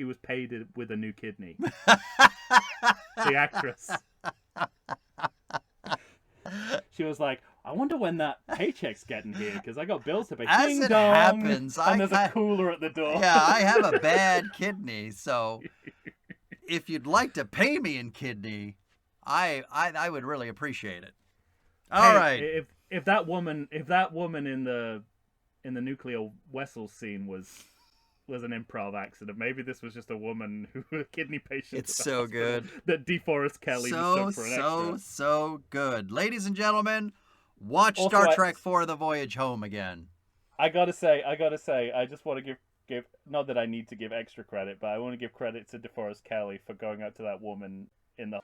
was paid, with a new kidney. The actress. She was like, I wonder when that paycheck's getting here, because I got bills to pay. As Ding it dong, happens, and there's a cooler at the door. Yeah, I have a bad kidney, so if you'd like to pay me in kidney, I would really appreciate it. All right. If that woman in the nuclear vessel scene was an improv accident, maybe this was just a woman who a kidney patient. It's so good that DeForest Kelly mistook for an extra. So good, ladies and gentlemen. Watch Also, Star Trek IV: The Voyage Home again. I gotta say, I just want to give not that I need to give extra credit, but I want to give credit to DeForest Kelly for going out to that woman in the